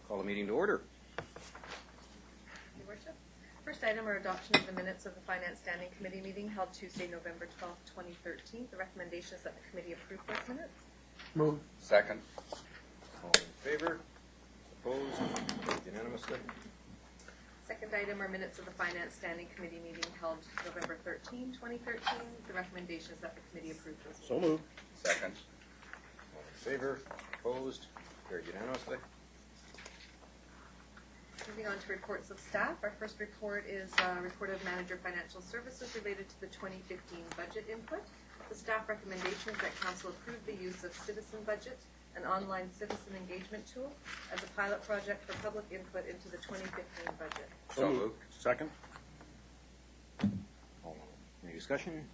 Call the meeting to order. Your Worship. First item are adoption of the minutes of the Finance Standing Committee meeting held Tuesday, November 12th, 2013. The recommendation is that the committee approve those minutes. Move. Second. All in favor? Opposed? Carried unanimously. Second item are minutes of the Finance Standing Committee meeting held November 13, 2013. The recommendation is that the committee approve those minutes. So moved. Second. All in favor? Opposed? Carried unanimously. Moving on to reports of staff. Our first report is a report of Manager Financial Services related to the 2015 budget input. The staff recommendation is that Council approve the use of Citizen Budget, an online citizen engagement tool, as a pilot project for public input into the 2015 budget. So moved. Second. Any discussion?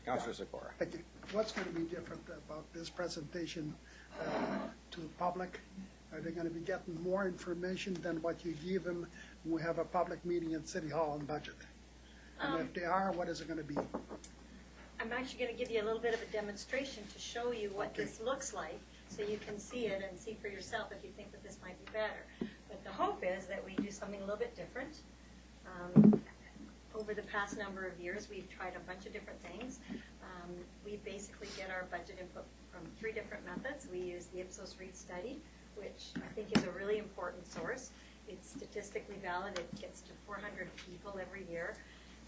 Councilor Sikora. Thank you. What's going to be different about this presentation to the public? Are they going to be getting more information than what you give them when we have a public meeting at City Hall on budget? And if they are, what is it going to be? I'm actually going to give you a little bit of a demonstration to show you what this looks like, so you can see it and see for yourself if you think that this might be better. But the hope is that we do something a little bit different. Over the past number of years, we've tried a bunch of different things. We basically get our budget input from 3 different methods. We use the Ipsos Reid study, which I think is a really important source. It's statistically valid. It gets to 400 people every year,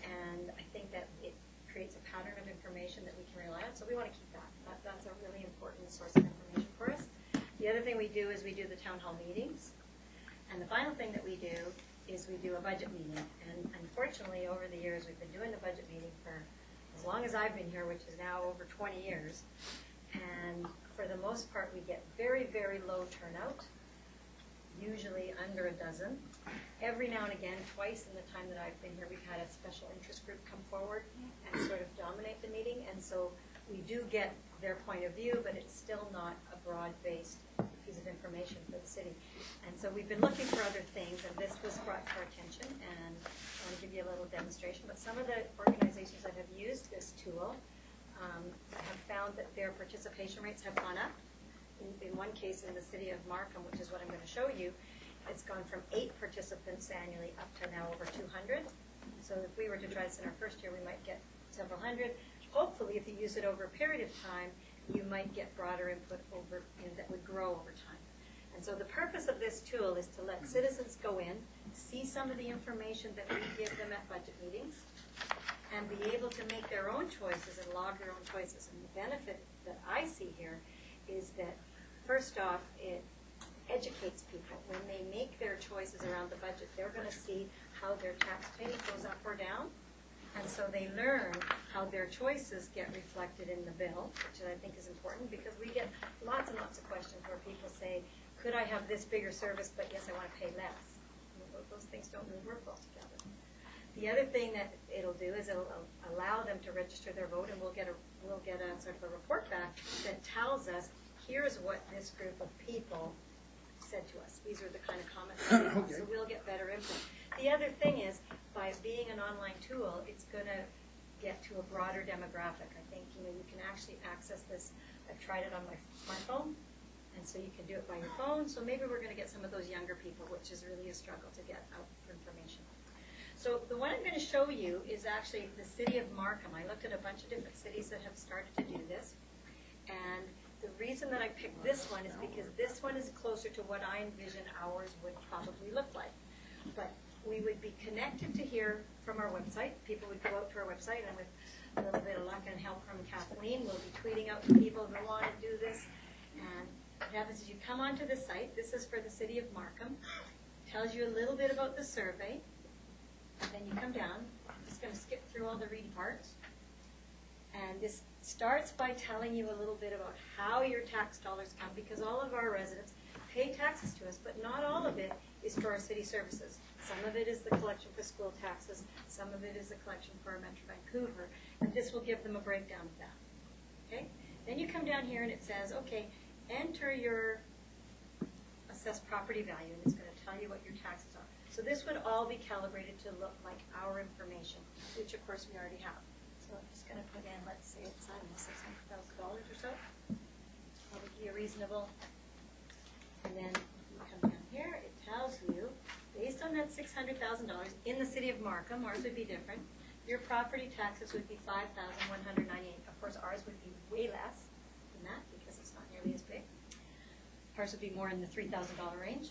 and I think that it creates a pattern of information that we can rely on, so we want to keep that. That's a really important source of information for us. The other thing we do is we do the town hall meetings, and the final thing that we do is we do a budget meeting. And unfortunately, over the years, we've been doing the budget meeting for as long as I've been here, which is now over 20 years, and for the most part, we get very, very low turnout, usually under a dozen. Every now and again, twice in the time that I've been here, we've had a special interest group come forward and sort of dominate the meeting, and so we do get their point of view, but it's still not a broad-based piece of information for the city. And so we've been looking for other things, and this was brought to our attention, and I want to give you a little demonstration. But some of the organizations that have used this tool have found that their participation rates have gone up. In one case, in the city of Markham, which is what I'm going to show you, it's gone from 8 participants annually up to now over 200. So if we were to try this in our first year, we might get several hundred. Hopefully, if you use it over a period of time, you might get broader input over, that would grow over time. And so the purpose of this tool is to let citizens go in, see some of the information that we give them at budget meetings, and be able to make their own choices and log their own choices. And the benefit that I see here is that, first off, it educates people. When they make their choices around the budget, they're going to see how their tax pay goes up or down. And so they learn how their choices get reflected in the bill, which I think is important, because we get lots and lots of questions where people say, could I have this bigger service, but yes, I want to pay less. Those things don't really work well together. The other thing that it'll do is it'll allow them to register their vote, and we'll get a sort of a report back that tells us, here's what this group of people said to us. These are the kind of comments that we want, so we'll get better input. The other thing is, by being an online tool, it's going to get to a broader demographic. I think you can actually access this. I've tried it on my smartphone, and so you can do it by your phone. So maybe we're going to get some of those younger people, which is really a struggle to get out information. So the one I'm going to show you is actually the city of Markham. I looked at a bunch of different cities that have started to do this, and the reason that I picked this one is because this one is closer to what I envision ours would probably look like. But we would be connected to here from our website. People would go out to our website, and with a little bit of luck and help from Kathleen, we'll be tweeting out to people who want to do this. And what happens is you come onto the site. This is for the city of Markham. Tells you a little bit about the survey. And then you come down. I'm just going to skip through all the read parts. And this starts by telling you a little bit about how your tax dollars come, because all of our residents pay taxes to us, but not all of it is for our city services. Some of it is the collection for school taxes. Some of it is the collection for Metro Vancouver. And this will give them a breakdown of that. Okay? Then you come down here and it says, okay, enter your assessed property value, and it's going to tell you what your taxes are. So this would all be calibrated to look like our information, which of course we already have. So I'm just going to put in, let's say it's, I don't know, $600,000 or so. Probably be reasonable. And then you come down here, that's $600,000 in the city of Markham, ours would be different. Your property taxes would be $5,198. Of course, ours would be way less than that because it's not nearly as big. Ours would be more in the $3,000 range.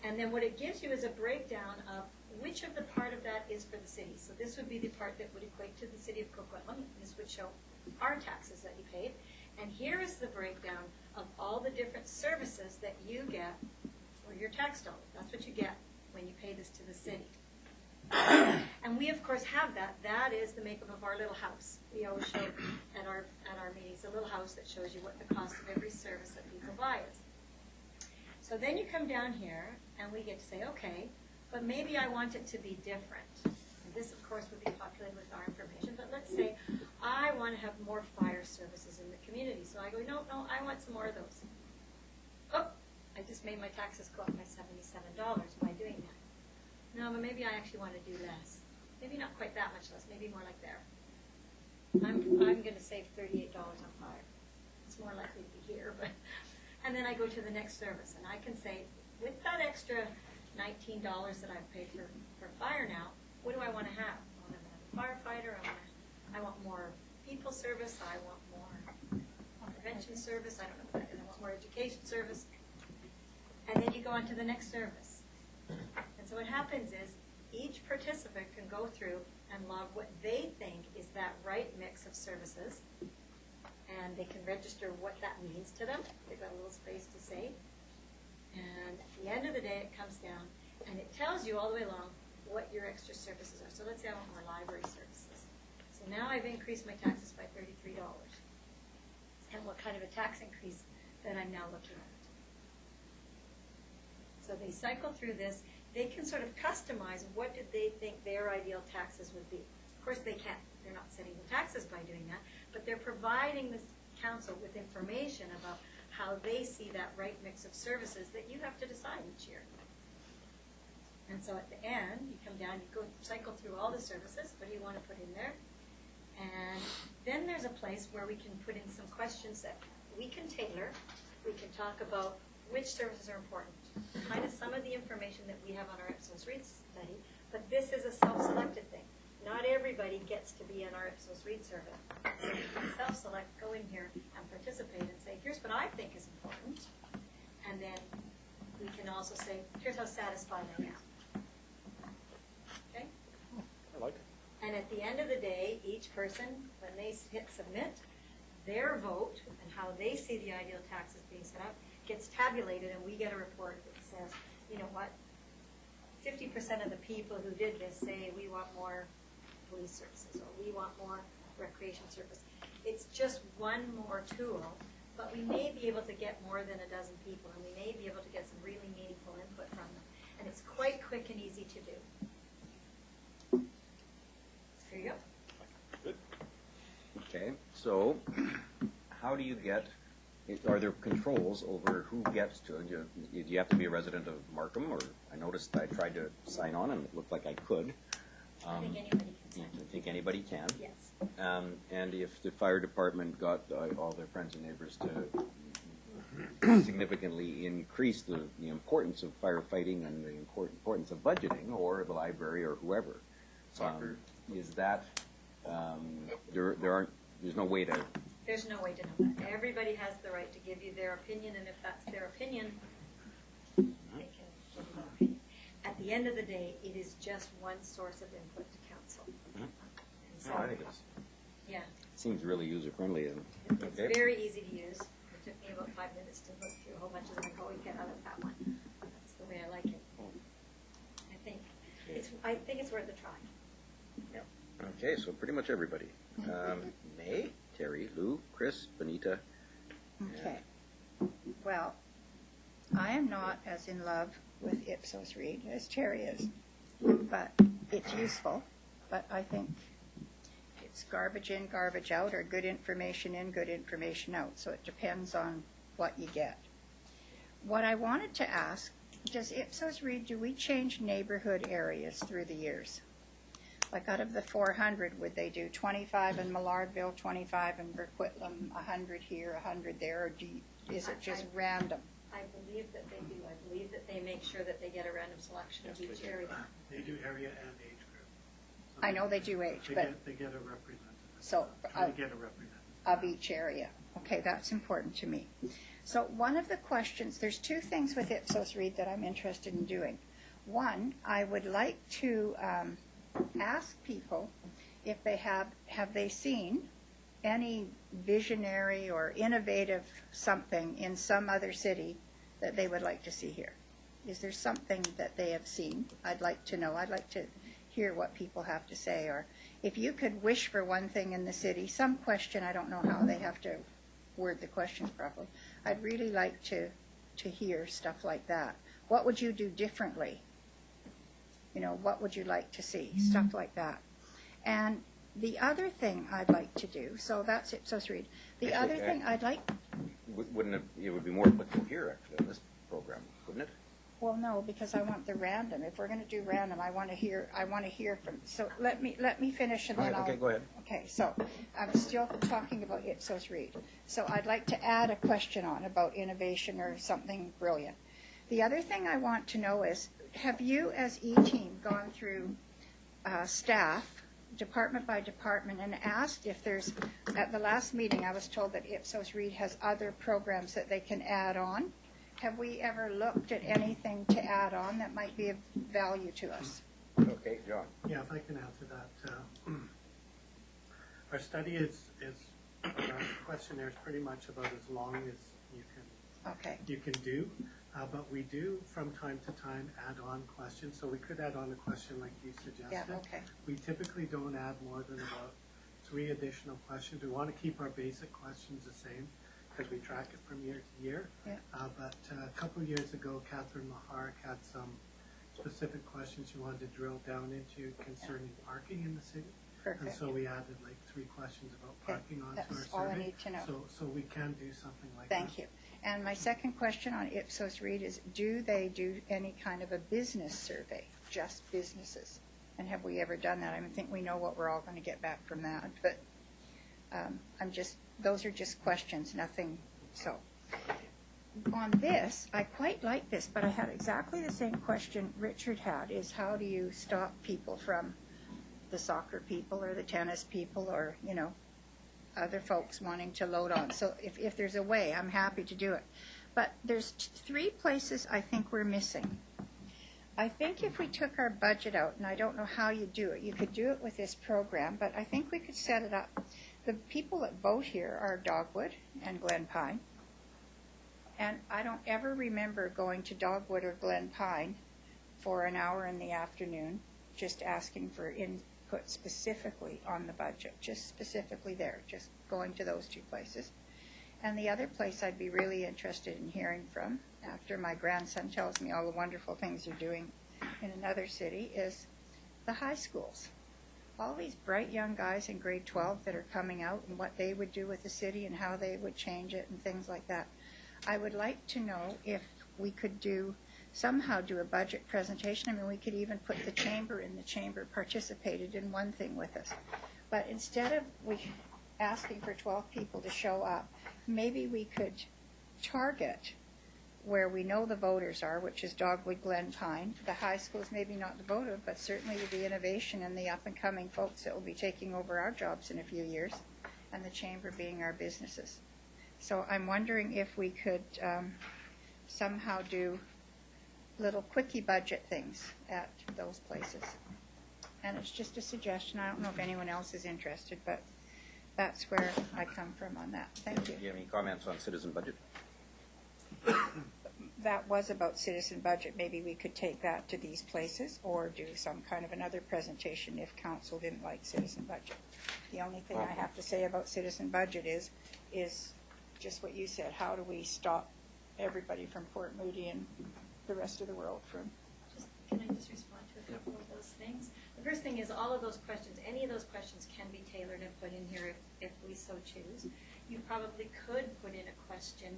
And then what it gives you is a breakdown of which of the part of that is for the city. So this would be the part that would equate to the city of Coquitlam. This would show our taxes that you paid. And here is the breakdown of all the different services that you get for your tax dollar. That's what you get when you pay this to the city. And we, of course, have that. That is the makeup of our little house. We always show at our meetings a little house that shows you what the cost of every service that people buy is. So then you come down here, and we get to say, okay, but maybe I want it to be different. And this, of course, would be populated with our information. But let's say I want to have more fire services in the community. So I go, no, I want some more of those. Oh, I just made my taxes go up by $77 by doing that. No, but maybe I actually want to do less. Maybe not quite that much less, maybe more like there. I'm going to save $38 on fire. It's more likely to be here, but and then I go to the next service, and I can say, with that extra $19 that I've paid for fire now, what do I want to have? I want to have a firefighter. I want more people service. I want more prevention service. I don't know what that is. I want more education service. And then you go on to the next service. And so what happens is each participant can go through and log what they think is that right mix of services, and they can register what that means to them. They've got a little space to say. And at the end of the day, it comes down, and it tells you all the way along what your extra services are. So let's say I want more library services. So now I've increased my taxes by $33. And what kind of a tax increase that I'm now looking at. So they cycle through this. They can sort of customize what did they think their ideal taxes would be. Of course, they can't. They're not setting the taxes by doing that, but they're providing this council with information about how they see that right mix of services that you have to decide each year. And so at the end, you come down, you go cycle through all the services. What do you want to put in there? And then there's a place where we can put in some questions that we can tailor. We can talk about which services are important, kind of some of the information that we have on our Ipsos Reid study, but this is a self-selected thing. Not everybody gets to be in our Ipsos Reid survey. So you can self-select, go in here and participate and say, here's what I think is important. And then we can also say, here's how satisfied I am. Okay? I like it. And at the end of the day, each person, when they hit submit, their vote and how they see the ideal taxes being set up gets tabulated, and we get a report that says, you know what, 50% of the people who did this say we want more police services or we want more recreation service. It's just one more tool, but we may be able to get more than a dozen people, and we may be able to get some really meaningful input from them. And it's quite quick and easy to do. Here you go. Good. Okay, so how do you get, are there controls over who gets to, do you have to be a resident of Markham? Or I noticed I tried to sign on and it looked like I could. I think anybody can sign. I think anybody can. Yes. And if the fire department got all their friends and neighbors to significantly increase the importance of firefighting and the importance of budgeting, or the library or whoever, Soccer. is that, there's no way to... There's no way to know that. Everybody has the right to give you their opinion, and if that's their opinion, they can give you their opinion. At the end of the day, it is just one source of input to council. And so, No, I think it's, yeah, seems really user-friendly. And it's okay. very easy to use. It took me about 5 minutes to look through a whole bunch of them and go, we get out of that one. That's the way I like it. I think it's worth a try. Okay, so pretty much everybody. May, Terry, Lou, Chris, Benita. Okay. Well, I am not as in love with Ipsos Reid as Terry is, but it's useful. But I think it's garbage in, garbage out, or good information in, good information out. So it depends on what you get. What I wanted to ask, does Ipsos Reid, do we change neighborhood areas through the years? Like out of the 400, would they do 25 in Millardville, 25 in Coquitlam, 100 here, 100 there, or is it just random? I believe that they do. I believe that they make sure that they get a random selection of each area. They do area and age group. So I know they do age, they but get a representative. So, Try to get a representative. of each area. Okay, that's important to me. So one of the questions, there's two things with Ipsos Read that I'm interested in doing. One, I would like to ask people if they have they seen any visionary or innovative something in some other city that they would like to see here. Is there something that they have seen? I'd like to know. I'd like to hear what people have to say. Or if you could wish for one thing in the city, some question, I don't know how they have to word the questions properly. I'd really like to hear stuff like that. What would you do differently? You know, what would you like to see? Stuff like that. And the other thing I'd like to do, so that's Ipsos Read. The Actually, other thing I'd like, Wouldn't it would be more applicable here, actually, in this program, wouldn't it? well, no, because I want the random. If we're going to do random, I want to hear from, so let me finish and then I'll. Okay, go ahead. Okay, so I'm still talking about Ipsos Read. So I'd like to add a question on about innovation or something brilliant. The other thing I want to know is, have you as E-Team gone through staff, department by department, and asked if there's, at the last meeting I was told that Ipsos Read has other programs that they can add on. Have we ever looked at anything to add on that might be of value to us? Okay, John. Yeah, if I can answer that. Our study is our questionnaire is pretty much about as long as Okay. you can do, but we do from time to time add on questions. So we could add on a question like you suggested. Yeah, okay. We typically don't add more than about 3 additional questions. We want to keep our basic questions the same because we track it from year to year. Yeah. But a couple of years ago, Catherine Mahark had some specific questions she wanted to drill down into concerning parking in the city. Perfect. And so we added like 3 questions about parking onto our survey. That's all I need to know. So we can do something like that. Thank you. And my second question on Ipsos Read is, do they do any kind of a business survey, just businesses? And have we ever done that? I think we know what we're all going to get back from that, but those are just questions, nothing, so. On this, I quite like this, but I had exactly the same question Richard had, is how do you stop people from the soccer people or the tennis people or, you know, other folks wanting to load on. So if there's a way, I'm happy to do it. But there's 3 places I think we're missing. I think if we took our budget out, and I don't know how you do it, you could do it with this program, but I think we could set it up. The people that vote here are Dogwood and Glen Pine. And I don't ever remember going to Dogwood or Glen Pine for an hour in the afternoon, just asking for input specifically on the budget, just specifically there, just going to those 2 places. And the other place I'd be really interested in hearing from, after my grandson tells me all the wonderful things they're doing in another city, is the high schools. All these bright young guys in grade 12 that are coming out and what they would do with the city and how they would change it and things like that. I would like to know if we could somehow do a budget presentation. I mean, we could even put the chamber in. The chamber participated in one thing with us. But instead of asking for 12 people to show up, maybe we could target where we know the voters are, which is Dogwood, Glen Pine. The high schools, maybe not the voter, but certainly with the innovation and the up-and-coming folks that will be taking over our jobs in a few years, and the chamber being our businesses. So I'm wondering if we could somehow do little quickie budget things at those places. And it's just a suggestion. I don't know if anyone else is interested, but that's where I come from on that. Thank you. Do you have any comments on citizen budget? That was about citizen budget. Maybe we could take that to these places or do some kind of another presentation if council didn't like citizen budget. The only thing I have to say about citizen budget is just what you said. How do we stop everybody from Port Moody and the rest of the world from? Can I just respond to a couple of those things? The first thing is all of those questions, any of those questions can be tailored and put in here if we so choose. You probably could put in a question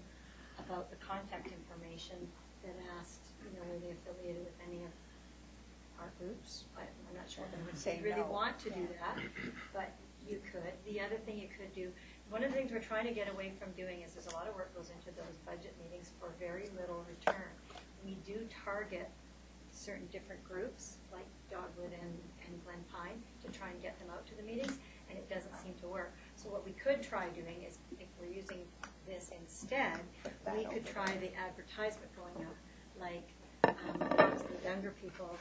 about the contact information that asked, were they affiliated with any of our groups? I'm not sure that Say we really no. want to do that, but you could. The other thing you could do, one of the things we're trying to get away from doing is there's a lot of work goes into those budget meetings for very little do target certain different groups, like Dogwood and Glen Pine, to try and get them out to the meetings, and it doesn't seem to work. So what we could try doing is, if we're using this instead, we could try the advertisement going out, like the younger people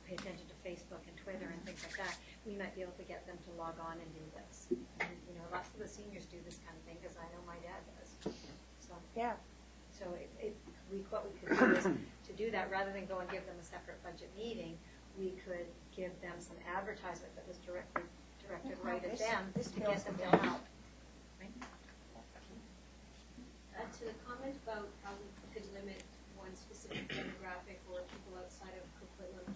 pay attention to Facebook and Twitter and things like that. We might be able to get them to log on and do this. And, you know, lots of the seniors do this kind of thing, because I know my dad does. So Yeah. So what we could do is to do that, rather than go and give them a separate budget meeting, we could give them some advertisement that was directed right at them to get them to help. Right? To the comment about how we could limit one specific demographic or people outside of Coquitlam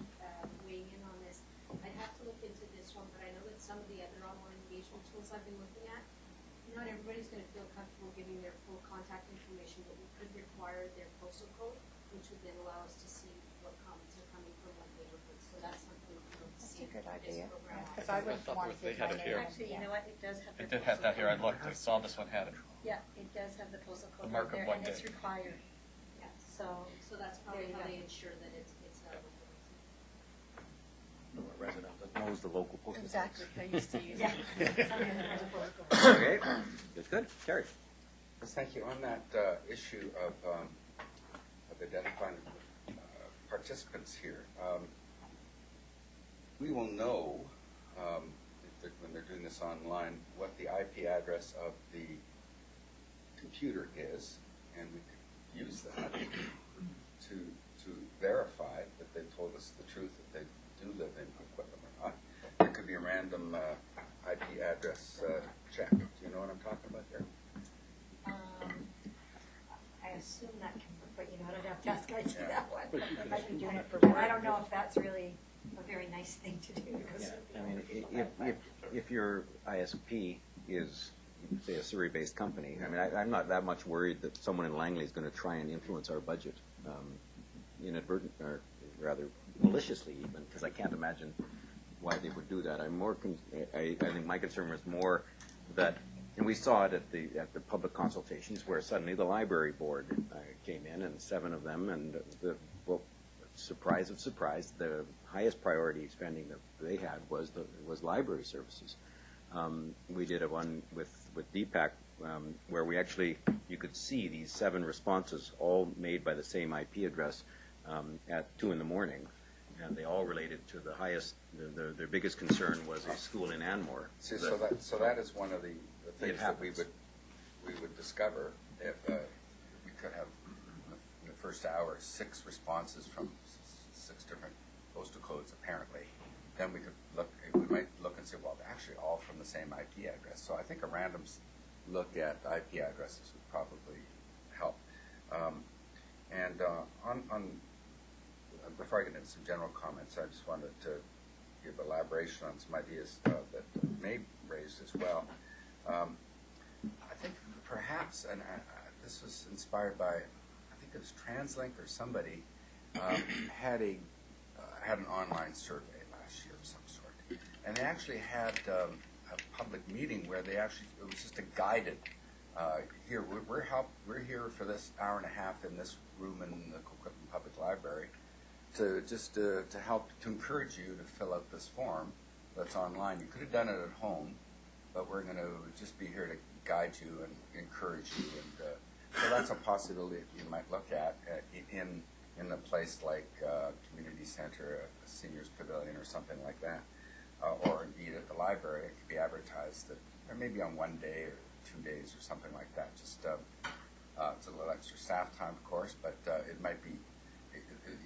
weighing in on this, I'd have to look into this one, but I know that some of the other online engagement tools I've been looking at, not everybody's going to feel comfortable giving their full contact information, but we could require their postal code, which would then allow us to see what comments are coming from what neighborhood. So that's something we can That's see a good for this idea. program. Because I wouldn't want to They give had my it here. name. Actually, you know what, it does have It the did have that here. I postal looked. I saw this one had it. code. Yeah, it does have the postal code The mark right of there, one and it's day. required. Yeah. So So that's probably There you how go. they ensure that it's not. A resident that knows the local postal code. Exactly. They're used to using Yeah. it. Okay, that's good. Terry? Yes, thank you. On that issue of identifying participants here, we will know when they're doing this online what the IP address of the computer is, and we could use that to verify that they've told us the truth, that they do live in Coquitlam or not. There could be a random IP address check. Do you know what I'm talking about here? I assume that can, but you know, I don't have to ask IT Yeah. that one. They might be doing it for And work. I don't know if that's really a very nice thing to do, because. I mean, if your ISP is, say, a Surrey-based company, I mean, I'm not that much worried that someone in Langley is going to try and influence our budget inadvertent, or rather maliciously even, because I can't imagine why they would do that. I think my concern was more that, and we saw it at the public consultations, where suddenly the library board came in, and 7 of them, and surprise of surprise, the highest priority spending that they had was library services. We did a one with Deepak where we actually, you could see these 7 responses all made by the same IP address at 2 in the morning, and they all related to the highest. Their biggest concern was a school in Anmore. See, so that is one of the things that we would discover if we could have in the first hour 6 responses from 6 different postal codes apparently. Then we might look and say, well, they're actually all from the same IP address. So I think a random look at IP addresses would probably help. Before I get into some general comments, I just wanted to give elaboration on some ideas that May raised as well. I think perhaps, and this was inspired by, I think it was TransLink or somebody, had an online survey last year of some sort, and they actually had a public meeting where it was just a guided. Here we're here for this hour and a half in this room in the Coquitlam Public Library to help to encourage you to fill out this form that's online. You could have done it at home, but we're going to just be here to guide you and encourage you. And so that's a possibility that you might look at in a place like a community center, a seniors pavilion, or something like that, or indeed at the library. It could be advertised that, or maybe on one day or 2 days or something like that. Just it's a little extra staff time, of course, but it might be.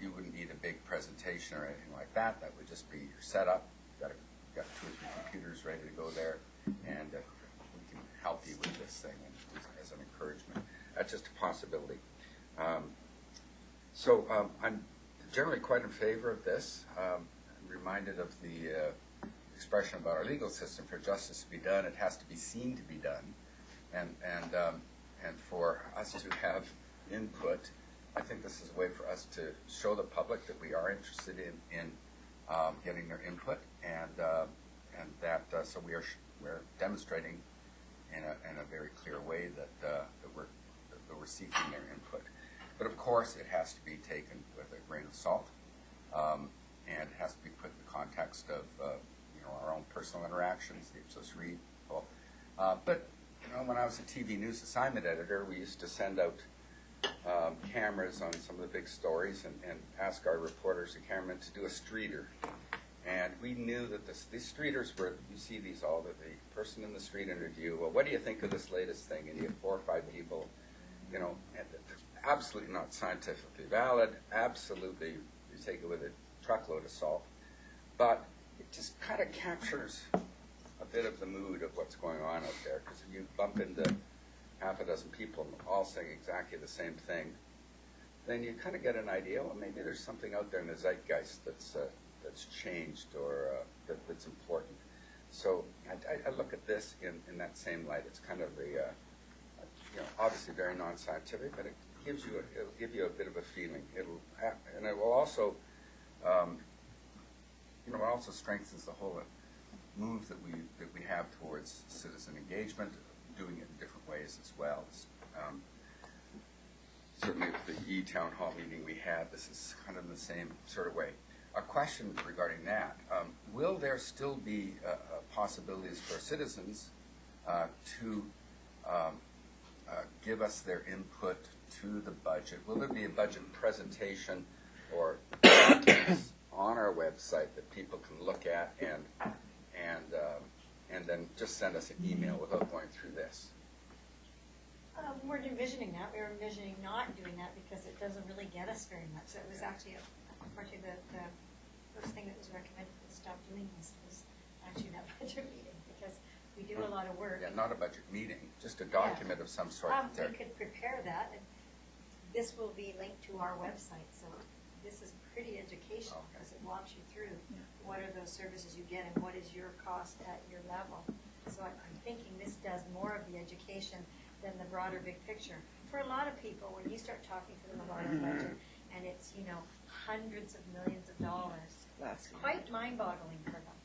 You wouldn't need a big presentation or anything like that. That would just be your setup. You've got 2 or 3 computers ready to go there, and we can help you with this thing as an encouragement. That's just a possibility. So I'm generally quite in favor of this. I'm reminded of the expression about our legal system. For justice to be done, it has to be seen to be done, and for us to have input. I think this is a way for us to show the public that we are interested in getting their input, and that so we're demonstrating in a very clear way that we're seeking their input. But of course, it has to be taken with a grain of salt, and it has to be put in the context of our own personal interactions, the Ipsos Reid. But when I was a TV news assignment editor, we used to send out cameras on some of the big stories and ask our reporters and cameramen to do a streeter. And we knew that these streeters were, you see these all, the person in the street interview, well, what do you think of this latest thing? And you have 4 or 5 people, and it's absolutely not scientifically valid, absolutely, you take it with a truckload of salt. But it just kind of captures a bit of the mood of what's going on out there, because if you bump into half a dozen people all saying exactly the same thing, then you kind of get an idea, well, maybe there's something out there in the zeitgeist that's changed or that's important. So I look at this in that same light. It's kind of obviously very non-scientific, but it'll give you a bit of a feeling. It will also it also strengthens the whole move that we have towards citizen engagement, doing it in different ways as well. Certainly at the E-Town Hall meeting we had, this is kind of in the same sort of way. A question regarding that, will there still be possibilities for citizens to give us their input to the budget? Will there be a budget presentation or documents on our website that people can look at and then just send us an email without going through this? We're envisioning that. We were envisioning not doing that because it doesn't really get us very much. So it was actually, unfortunately, the first thing that was recommended to stop doing this was actually that budget meeting, because we do a lot of work. Yeah, not a budget meeting, just a document of some sort. We could prepare that. And this will be linked to our website, so this is pretty educational because it walks you through what are those services you get and what is your cost at your level. So I'm thinking this does more of the education than the broader big picture. For a lot of people, when you start talking to them about a budget, and it's, hundreds of millions of dollars, it's quite mind-boggling for them.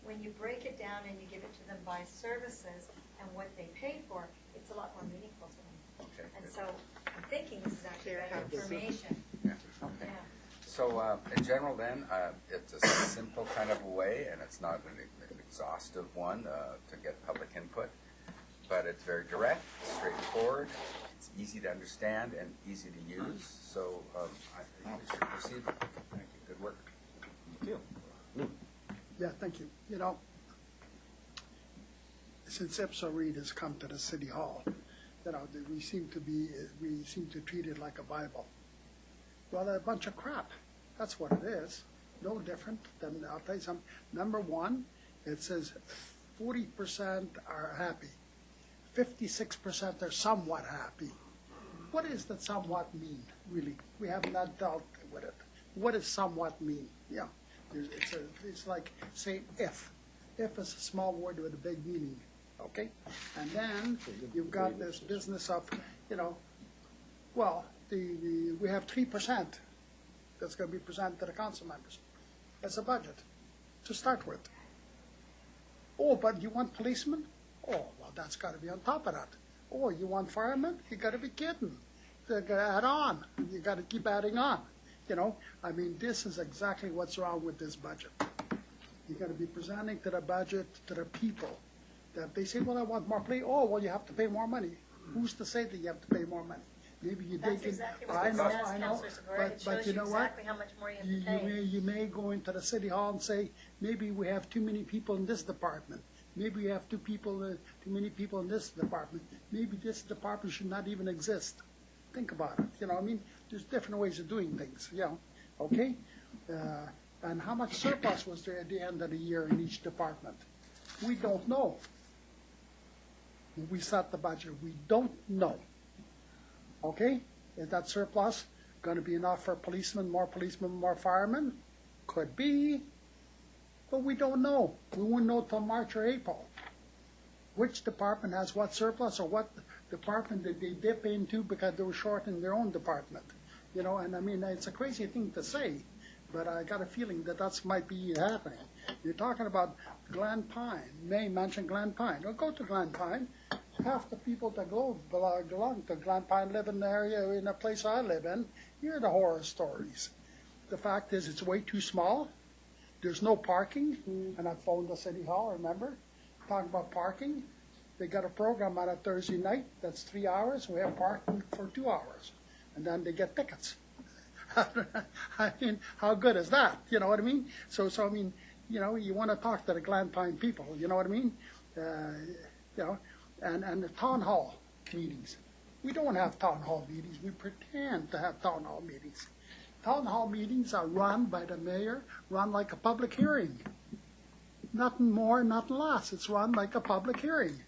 When you break it down and you give it to them by services and what they pay for, it's a lot more meaningful to them. Okay. And so I'm thinking this is actually better information. Yeah. Okay. Yeah. So in general then, it's a simple kind of a way, and it's not an exhaustive one to get public input, but it's very direct, straightforward, it's easy to understand and easy to use. So I think we should proceed. Thank you. Good work. Thank you. Yeah, thank you. Since Ipsos Reid has come to the City Hall, we seem to treat it like a Bible. Well, a bunch of crap. That's what it is. No different than, I'll tell you something. Number one, it says 40% are happy. 56% are somewhat happy. What does that somewhat mean, really? We have not dealt with it. What does somewhat mean? Yeah, it's like saying if. If is a small word with a big meaning, okay? And then you've got this business of, we have 3% that's going to be presented to the council members. That's a budget to start with. Oh, but you want policemen? Oh, well, that's got to be on top of that. Oh, you want firemen? You got to be kidding. You got to add on. You got to keep adding on. This is exactly what's wrong with this budget. You're going to be presenting to the budget to the people that they say, well, I want more pay. Oh, well, you have to pay more money. Who's to say that you have to pay more money? Maybe you That's dig in. exactly what I it know, says, I know. Councillor Segura. It But shows you you know what? exactly how much more you have to pay. You may go into the City Hall and say, maybe we have too many people in this department. Maybe we have too many people in this department. Maybe this department should not even exist. Think about it. There's different ways of doing things. Okay. And how much surplus was there at the end of the year in each department? We don't know. We set the budget. We don't know. Okay. Is that surplus going to be enough for policemen, more firemen? Could be. But we don't know. We won't know till March or April. Which department has what surplus, or what department did they dip into because they were short in their own department? And it's a crazy thing to say, but I got a feeling that might be happening. You're talking about Glen Pine. May mention Glen Pine. Well, go to Glen Pine. half the people that belong to Glen Pine live in the area, in the place I live in, hear the horror stories. The fact is, it's way too small. There's no parking, and I phoned the city hall, remember? Talking about parking. They got a program on a Thursday night that's 3 hours. We have parking for 2 hours, and then they get tickets. I mean, how good is that? You know what I mean? So I mean, you know, you want to talk to the Glen Pine people. You know what I mean? You know, and the town hall meetings. We don't have town hall meetings. We pretend to have town hall meetings. Town hall meetings are run by the mayor, run like a public hearing. Nothing more, nothing less. It's run like a public hearing.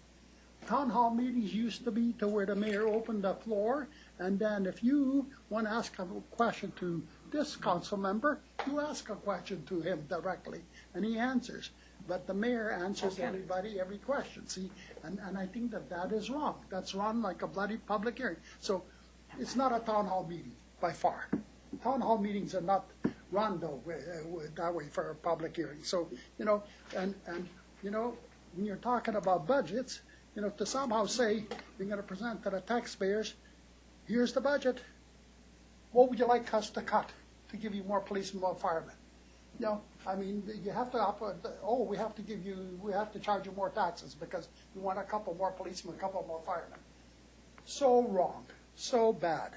Town hall meetings used to be to where the mayor opened the floor, and then if you want to ask a question to this council member, you ask a question to him directly, and he answers. But the mayor answers everybody every question. See, and I think that is wrong. That's run like a bloody public hearing. So it's not a town hall meeting by far. Town hall meetings are not run that way for a public hearing. So, you know, and you know, when you're talking about budgets, you know, to somehow say you're going to present to the taxpayers, here's the budget. What would you like us to cut to give you more policemen, more firemen? You know, I mean, you have to, we have to charge you more taxes because we want a couple more policemen, a couple more firemen. So wrong, so bad.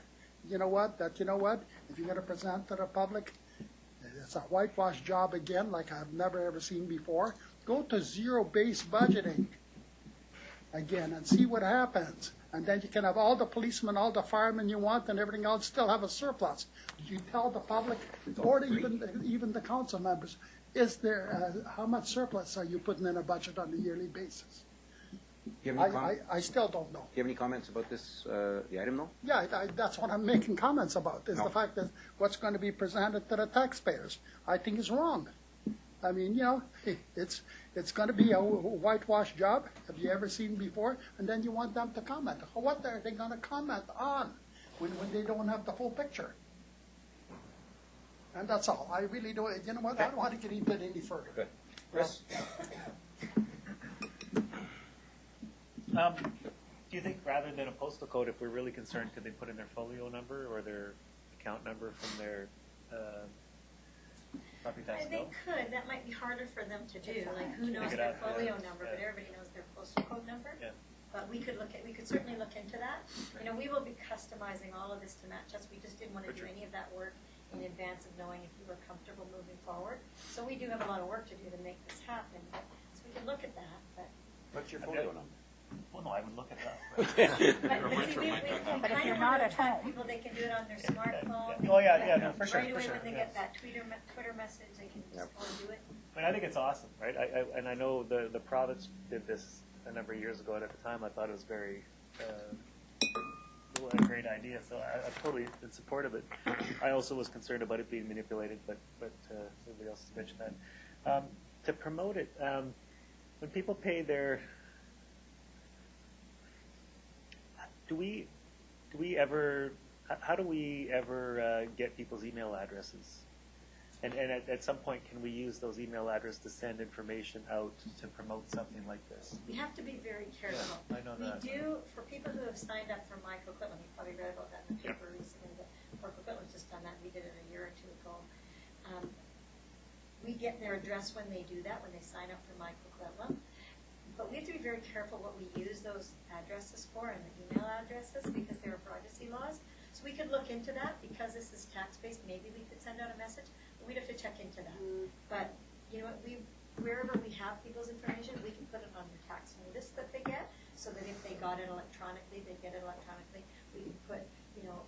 You know what? If you're going to present to the public, it's a whitewash job again, like I've never ever seen before. Go to zero-based budgeting again and see what happens. And then you can have all the policemen, all the firemen you want, and everything else still have a surplus. You tell the public, or even the council members, is there how much surplus are you putting in a budget on a yearly basis? I still don't know. Do you have any comments about this, the item, though? Yeah, that's what I'm making comments about, is the fact that what's going to be presented to the taxpayers, I think is wrong. I mean, you know, it's going to be a whitewash job. Have you ever seen before? And then you want them to comment. What are they going to comment on when they don't have the full picture? And that's all. I really don't, you know what, I don't want to get into it any further. Good. Chris? Do you think rather than a postal code, if we're really concerned, could they put in their folio number or their account number from their property tax And they bill? could, that might be harder for them to do, like who knows their folio number, but everybody knows their postal code number. Yeah. But we could certainly look into that. You know, we will be customizing all of this to match us. We just didn't want to do any of that work in advance of knowing if we were comfortable moving forward. So we do have a lot of work to do to make this happen. So we can look at that, but. What's your folio number? Well, no, I would look at that. But if you're not at home. People, they can do it on their smartphone. Oh, yeah, no, for sure. Right away for sure, when they yeah. get that Twitter message, they can just go and do it. I mean, I think it's awesome, right? And I know the province did this a number of years ago, and at the time I thought it was very a great idea. So I'm totally in support of it. I also was concerned about it being manipulated, but somebody else has mentioned that. To promote it, when people pay their, how do we ever get people's email addresses? And at some point, can we use those email addresses to send information out to promote something like this? We have to be very careful. Yeah, I know that. We do, for people who have signed up for My Coquitlam, you probably read about that in the paper recently, but Coquitlam's just done that, we did it a year or two ago. We get their address when they do that, when they sign up for My Coquitlam. But we have to be very careful what we use those addresses for and the email addresses because there are privacy laws. So we could look into that because this is tax-based. Maybe we could send out a message. But we'd have to check into that. But you know what? Wherever we have people's information, we can put it on their tax notice that they get so that if they got it electronically, they get it electronically. We can put, you know,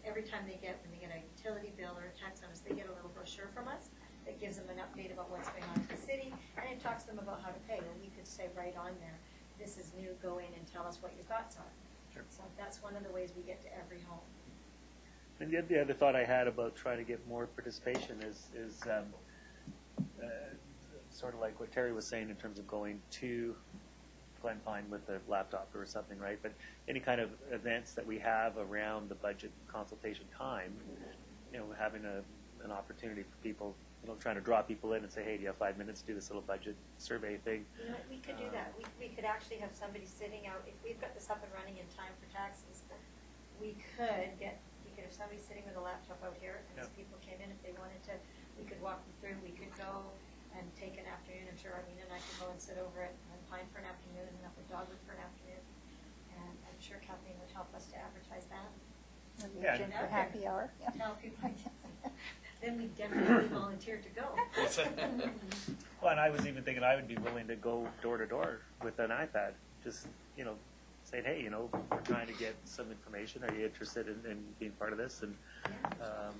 every time when they get a utility bill or a tax notice, they get a little brochure from us that gives them an update about what's going on in the city, and it talks to them about how to pay. And we could say right on there, this is new, go in and tell us what your thoughts are. Sure. So that's one of the ways we get to every home. And the other thought I had about trying to get more participation is sort of like what Terry was saying in terms of going to Glen Pine with a laptop or something, right? But any kind of events that we have around the budget consultation time, you know, having a an opportunity for people, trying to draw people in and say, hey, do you have 5 minutes to do this little budget survey thing? You know, we could do that. We could actually have somebody sitting out, if we've got this up and running in time for taxes, we could have somebody sitting with a laptop out here, and as people came in, if they wanted to, we could walk them through, we could go and take an afternoon. I'm sure Arlene and I could go and sit over at Pine for an afternoon and up at Dogwood for an afternoon. And I'm sure Kathleen would help us to advertise that. Yeah. Weekend for happy hour. Yeah. Tell people, then we definitely volunteer to go. Well, and I was even thinking I would be willing to go door to door with an iPad, just, saying, hey, we're trying to get some information. Are you interested in being part of this? And no,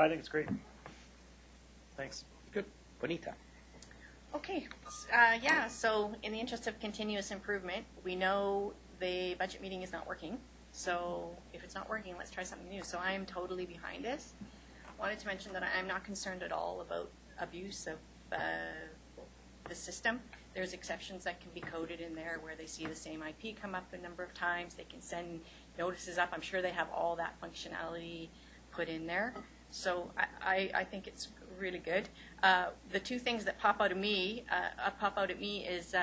I think it's great. Thanks. Good. Bonita. Okay, so in the interest of continuous improvement, we know the budget meeting is not working. So if it's not working, let's try something new. So I am totally behind this. Wanted to mention that I'm not concerned at all about abuse of the system. There's exceptions that can be coded in there where they see the same IP come up a number of times. They can send notices up. I'm sure they have all that functionality put in there. So I think it's really good. The two things that pop out at me is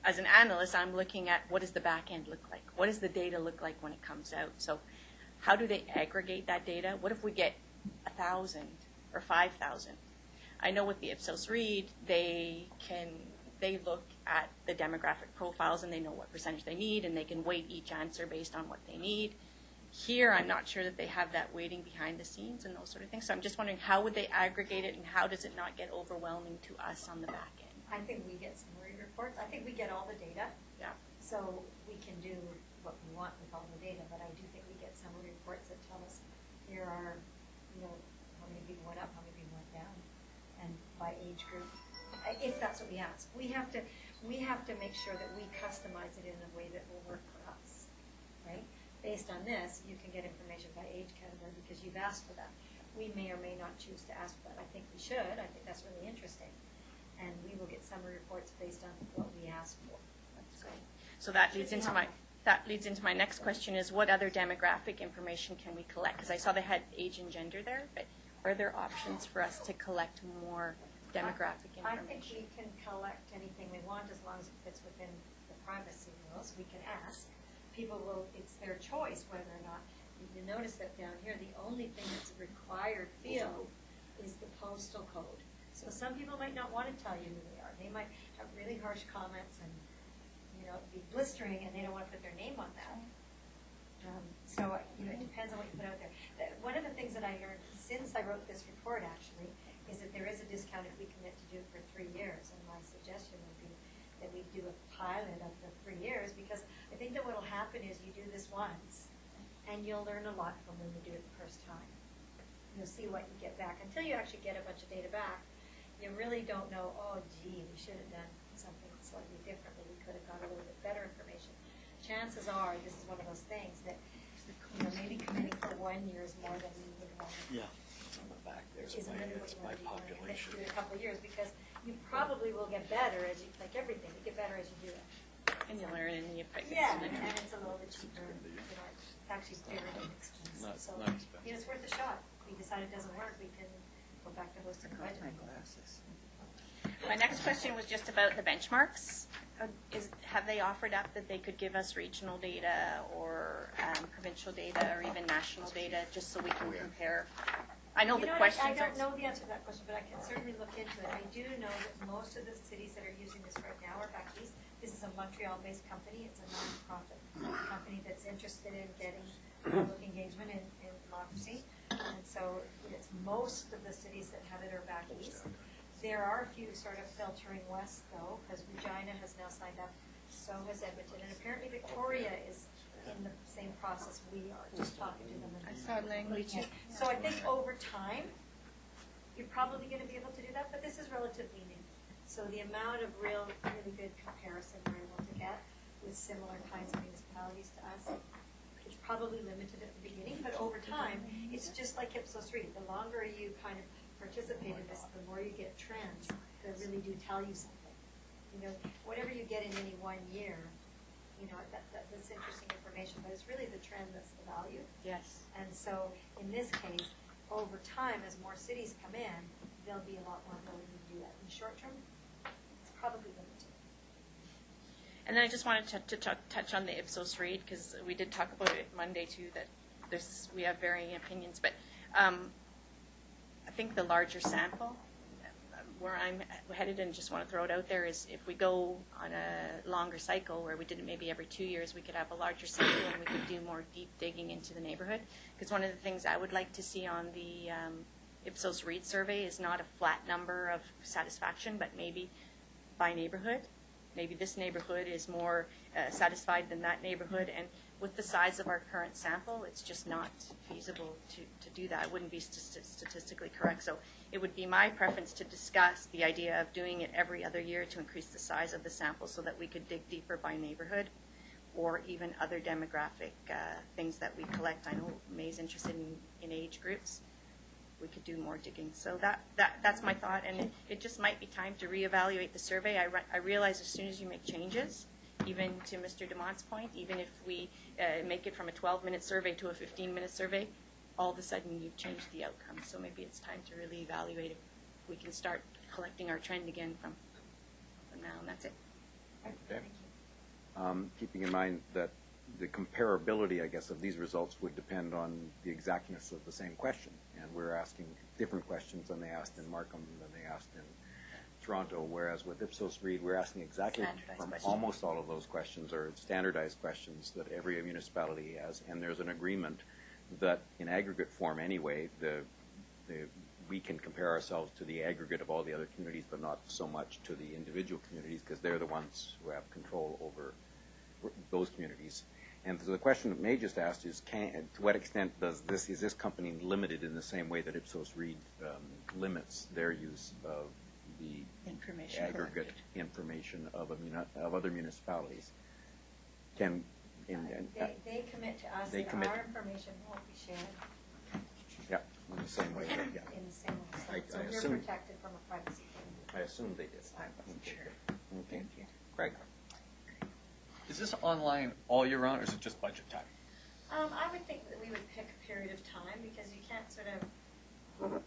as an analyst, I'm looking at what does the back end look like? What does the data look like when it comes out? So how do they aggregate that data? What if we get 1,000 or 5,000? I know with the Ipsos read, they look at the demographic profiles and they know what percentage they need and they can weight each answer based on what they need. Here, I'm not sure that they have that weighting behind the scenes and those sort of things. So I'm just wondering, how would they aggregate it and how does it not get overwhelming to us on the back end? I think we get summary reports. I think we get all the data. Yeah. So we can do what we want with all the data, but I do think we get summary reports that tell us here are, how many people went up, how many people went down, and by age group. If that's what we ask. We have to make sure that we customize it in a way that will work for us, right? Based on this, you can get information by age category because you've asked for that. We may or may not choose to ask for that. I think we should. I think that's really interesting. And we will get summary reports based on what we ask for. That's great. So that leads into my next question is what other demographic information can we collect? Because I saw they had age and gender there, but are there options for us to collect more demographic information? I think we can collect anything we want as long as it fits within the privacy rules. We can ask. People will, it's their choice whether or not. You notice that down here, the only thing that's a required field is the postal code. So some people might not want to tell you who they are. They might have really harsh comments and, be blistering and they don't want to put their name on that. So, it depends on what you put out there. One of the things that I learned since I wrote this report, actually, is that there is a discount if we commit to do it for 3 years. And my suggestion would be that we do a pilot of the 3 years because I think that what will happen is you do this once and you'll learn a lot from when you do it the first time. You'll see what you get back. Until you actually get a bunch of data back, you really don't know, oh, gee, we should have done something slightly differently. We could have got a little bit better information. Chances are this is one of those things that maybe committing for 1 year is more than we would want. Yeah. On the back there's my population. Do it a couple of years because you probably will get better as you, like everything, you get better as you do it. And you learn and you pick it. Yeah, and it's a little bit cheaper. It's actually very inexpensive. So, it's worth a shot. If we decide it doesn't work, we can go back to hosting a budget. My next question was just about the benchmarks. Have they offered up that they could give us regional data or provincial data or even national data just so we can compare? I know the questions I don't know the answer to that question, but I can certainly look into it. I do know that most of the cities that are using this right now are back east. This is a Montreal-based company. It's a non-profit company that's interested in getting public engagement in democracy. And so it's most of the cities that have it are back east. There are a few sort of filtering west, though, because Regina has now signed up, so has Edmonton, and apparently Victoria is in the same process we are, just talking to them. I saw language. So I think over time, you're probably going to be able to do that, but this is relatively new. So the amount of really good comparison we're able to get with similar kinds of municipalities to us, it's probably limited at the beginning, but over time, it's just like Ipsos read. The longer you kind of participate in this, the more you get trends that really do tell you something. Whatever you get in any 1 year, that's interesting information, but it's really the trend that's the value. Yes. And so in this case, over time, as more cities come in, there'll be a lot more ability to do that. In the short term, it's probably limited. And then I just wanted to touch on the Ipsos read, because we did talk about it Monday too, that we have varying opinions, but I think the larger sample, where I'm headed, and just want to throw it out there, is if we go on a longer cycle where we did it maybe every 2 years, we could have a larger sample and we could do more deep digging into the neighborhood. Because one of the things I would like to see on the Ipsos read survey is not a flat number of satisfaction, but maybe by neighborhood. Maybe this neighborhood is more satisfied than that neighborhood, and with the size of our current sample, it's just not feasible to do that. It wouldn't be statistically correct. So it would be my preference to discuss the idea of doing it every other year to increase the size of the sample so that we could dig deeper by neighborhood or even other demographic things that we collect. I know May's interested in age groups. We could do more digging. So that's my thought, and it just might be time to reevaluate the survey. I realize as soon as you make changes, even to Mr. DeMont's point, even if we make it from a 12-minute survey to a 15-minute survey, all of a sudden you've changed the outcome. So maybe it's time to really evaluate if we can start collecting our trend again from now, and that's it. Okay. Keeping in mind that the comparability, I guess, of these results would depend on the exactness of the same question. And we're asking different questions than they asked in Markham than they asked in Toronto, whereas with Ipsos Reid, we're asking exactly from almost all of those questions, or standardized questions that every municipality has, and there's an agreement that in aggregate form anyway, we can compare ourselves to the aggregate of all the other communities, but not so much to the individual communities, because they're the ones who have control over those communities. And so the question that May just asked is, to what extent is this company limited in the same way that Ipsos Reid limits their use of the Information aggregate collected. information of other municipalities? They commit to us that our information won't be shared Yeah, in the same way. Yeah. in the same way. So we're assume- protected from a privacy point of view. I assume they did. I wasn't sure. Okay. Greg. Is this online all year round, or is it just budget time? I would think that we would pick a period of time, because you can't sort of,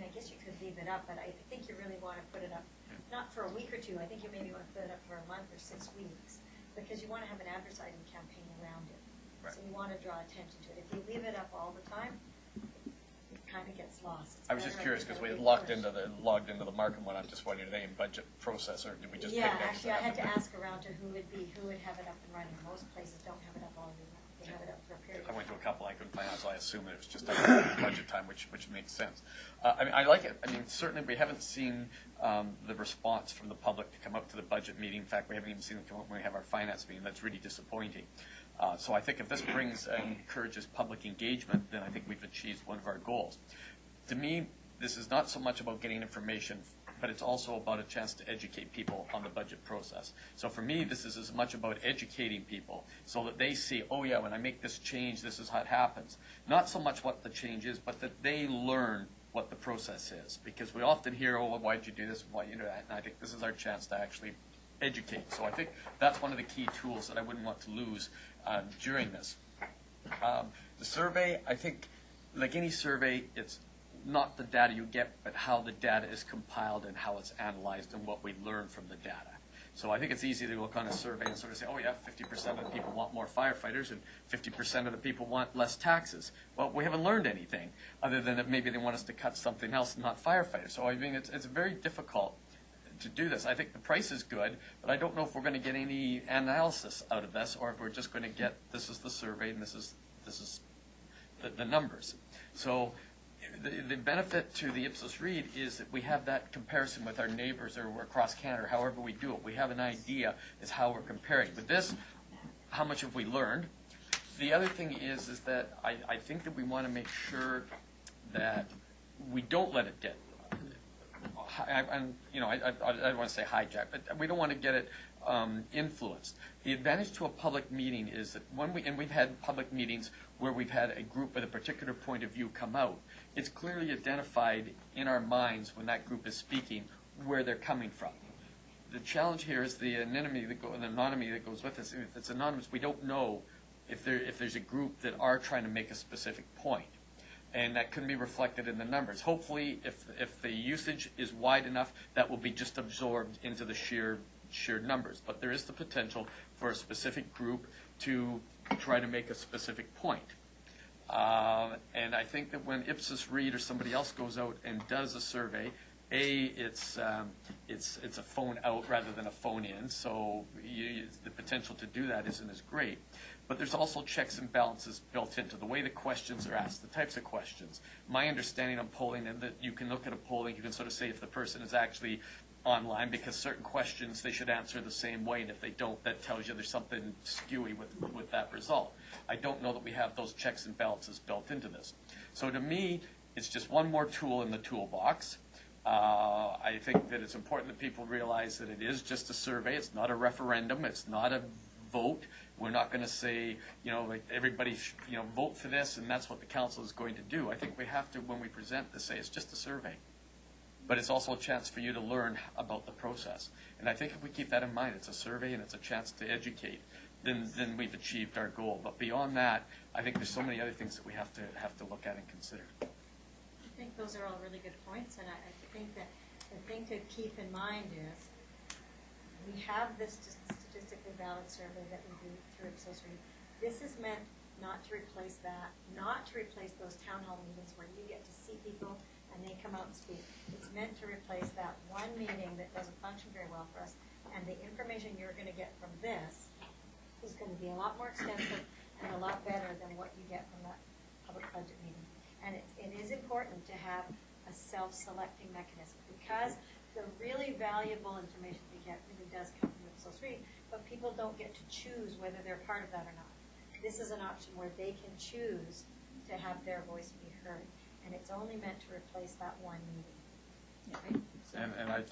I guess you could leave it up, but I think you really want to put it up, not for a week or two, I think you maybe want to put it up for a month or 6 weeks, because you want to have an advertising campaign around it. Right. So you want to draw attention to it. If you leave it up all the time, it kind of gets lost. It's I was just better, curious, I think, because we that had we logged into the Markham one. I'm just wondering, are they in budget process, or did we just pick Yeah, names? actually, I had to ask around to who would have it up and running. Most places don't have it up all year round. They have it up for a period I of went to a time. couple I couldn't find out, so I assumed it was just budget time, which makes sense. I mean, I like it. I mean, certainly we haven't seen the response from the public to come up to the budget meeting. In fact, we haven't even seen them come up when we have our finance meeting. That's really disappointing. So I think if this brings and encourages public engagement, then I think we've achieved one of our goals. To me, this is not so much about getting information, but it's also about a chance to educate people on the budget process. So for me, this is as much about educating people so that they see, oh yeah, when I make this change, this is how it happens. Not so much what the change is, but that they learn what the process is. Because we often hear, oh, well, why'd you do this, why you do that? And I think this is our chance to actually educate. So I think that's one of the key tools that I wouldn't want to lose during this. The survey, I think, like any survey, it's not the data you get, but how the data is compiled and how it's analyzed and what we learn from the data. So I think it's easy to look on a survey and sort of say, oh yeah, 50% of the people want more firefighters and 50% of the people want less taxes. Well, we haven't learned anything other than that maybe they want us to cut something else, not firefighters. So I mean, it's very difficult to do this. I think the price is good, but I don't know if we're going to get any analysis out of this, or if we're just going to get, this is the survey and this is the numbers. So the benefit to the Ipsos Reid is that we have that comparison with our neighbors or across Canada, or however we do it. We have an idea as how we're comparing. With this, how much have we learned? The other thing is that I think that we want to make sure that we don't let it get, I don't want to say hijacked, but we don't want to get it influenced. The advantage to a public meeting is that and we've had public meetings where we've had a group with a particular point of view come out, it's clearly identified in our minds when that group is speaking where they're coming from. The challenge here is the anonymity that goes with this. If it's anonymous, we don't know if there's a group that are trying to make a specific point. And that can be reflected in the numbers. Hopefully, if the usage is wide enough, that will be just absorbed into the shared numbers. But there is the potential for a specific group to try to make a specific point. And I think that when Ipsos Reid or somebody else goes out and does a survey, it's a phone out rather than a phone in, so the potential to do that isn't as great. But there's also checks and balances built into the way the questions are asked, the types of questions. My understanding of polling is that you can look at a polling, you can sort of say if the person is actually online, because certain questions they should answer the same way, and if they don't, that tells you there's something skewy with that result. I don't know that we have those checks and balances built into this. So to me, it's just one more tool in the toolbox. I think that it's important that people realize that it is just a survey. It's not a referendum. It's not a vote. We're not going to say, like everybody, vote for this, and that's what the council is going to do. I think we have to, when we present this, say it's just a survey. But it's also a chance for you to learn about the process. And I think if we keep that in mind, it's a survey and it's a chance to educate, then we've achieved our goal. But beyond that, I think there's so many other things that we have to look at and consider. I think those are all really good points, and I think that the thing to keep in mind is we have this statistically valid survey that we do through Ipsos Reid. This is meant not to replace that, not to replace those town hall meetings where you get to see people and they come out and speak. It's meant to replace that one meeting that doesn't function very well for us, and the information you're going to get from this is going to be a lot more extensive and a lot better than what you get from that public budget meeting. And it is important to have a self-selecting mechanism, because the really valuable information we get really does come from Ipsos Reid, but people don't get to choose whether they're part of that or not. This is an option where they can choose to have their voice be heard, and it's only meant to replace that one meeting. Right? So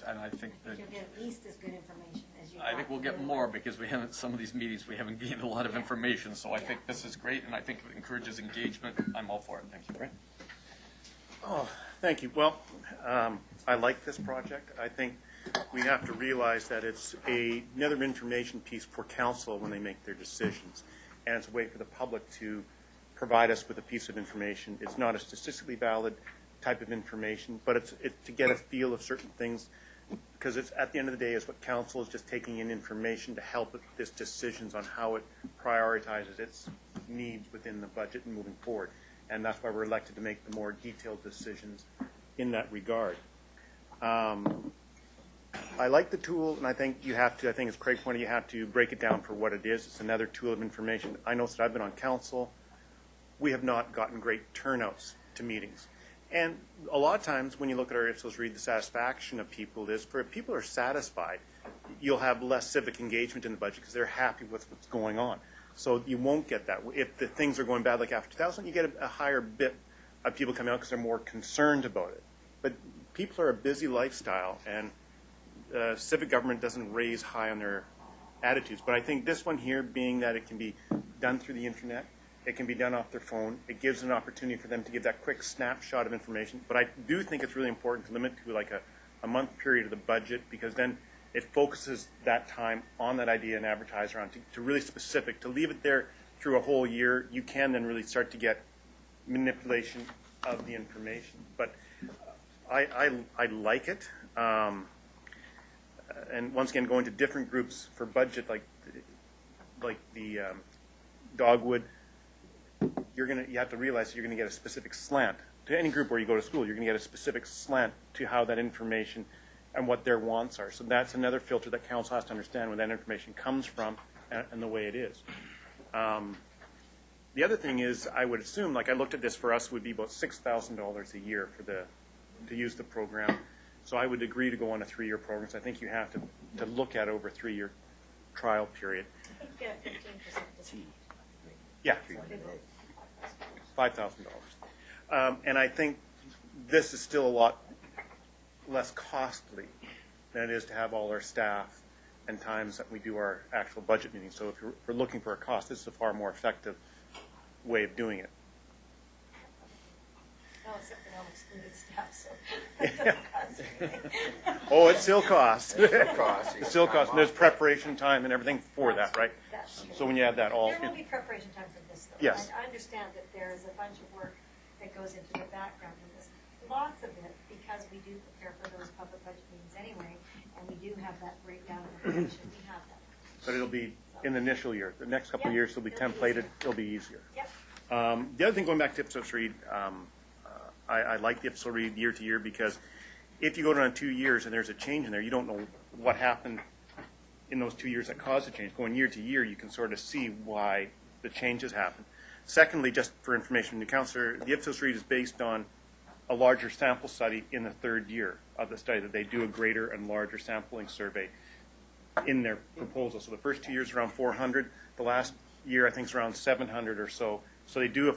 And I think that you'll get at least as good information as you. I think we'll get more, because we haven't, some of these meetings we haven't gained a lot of information. So I think this is great, and I think it encourages engagement. I'm all for it. Thank you. Brent? Oh, thank you. Well, I like this project. I think we have to realize that it's another information piece for council when they make their decisions, and it's a way for the public to provide us with a piece of information. It's not a statistically valid type of information, but it's to get a feel of certain things, because it's at the end of the day is what council is just taking in information to help with its decisions on how it prioritizes its needs within the budget and moving forward. And that's why we're elected to make the more detailed decisions in that regard. I like the tool, and I think you have to, I think as Craig pointed, you have to break it down for what it is. It's another tool of information. I know that I've been on council. We have not gotten great turnouts to meetings. And a lot of times when you look at our Ipsos Reid, the satisfaction of people is, for if people are satisfied, you'll have less civic engagement in the budget because they're happy with what's going on. So you won't get that. If the things are going bad like after 2000, you get a higher bit of people coming out because they're more concerned about it. But people are a busy lifestyle, and civic government doesn't raise high on their attitudes. But I think this one here, being that it can be done through the internet, it can be done off their phone, it gives an opportunity for them to give that quick snapshot of information. But I do think it's really important to limit to like a month period of the budget, because then it focuses that time on that idea and advertiser on to really specific. To leave it there through a whole year, you can then really start to get manipulation of the information. But I like it. And once again, going to different groups for budget, like the Dogwood, you have to realize that you're going to get a specific slant. To any group where you go to school, you're going to get a specific slant to how that information and what their wants are. So that's another filter that council has to understand where that information comes from and the way it is. The other thing is, I would assume, like I looked at this, for us would be about $6,000 a year to use the program. So I would agree to go on a 3-year program. So I think you have to look at over a 3-year trial period. I think you get 15% discount. Yeah, $5,000. And I think this is still a lot less costly than it is to have all our staff and times that we do our actual budget meetings. So if we're looking for a cost, this is a far more effective way of doing it. Oh, except for no excluded staff, so. Oh, it still costs. It still costs. And there's preparation time and everything for that, right? That's true. So when you add that all. There will be preparation time for this, though. Yes. I understand that there is a bunch of work that goes into the background of this. Lots of it, because we do prepare for those public budget meetings anyway, and we do have that breakdown of information, we have that. But it'll be in the initial year. The next couple of Yep, years, it'll be it'll be templated. easier. It'll be easier. Yep. The other thing, going back to Ipsos Reid, I like the Ipsos Reid year to year because if you go down 2 years and there's a change in there, you don't know what happened in those 2 years that caused the change. Going year to year, you can sort of see why the changes happened. Secondly, just for information from the councillor, the Ipsos Reid is based on a larger sample study in the third year of the study, that they do a greater and larger sampling survey in their proposal. So the first 2 years around 400, the last year I think is around 700 or so. So they do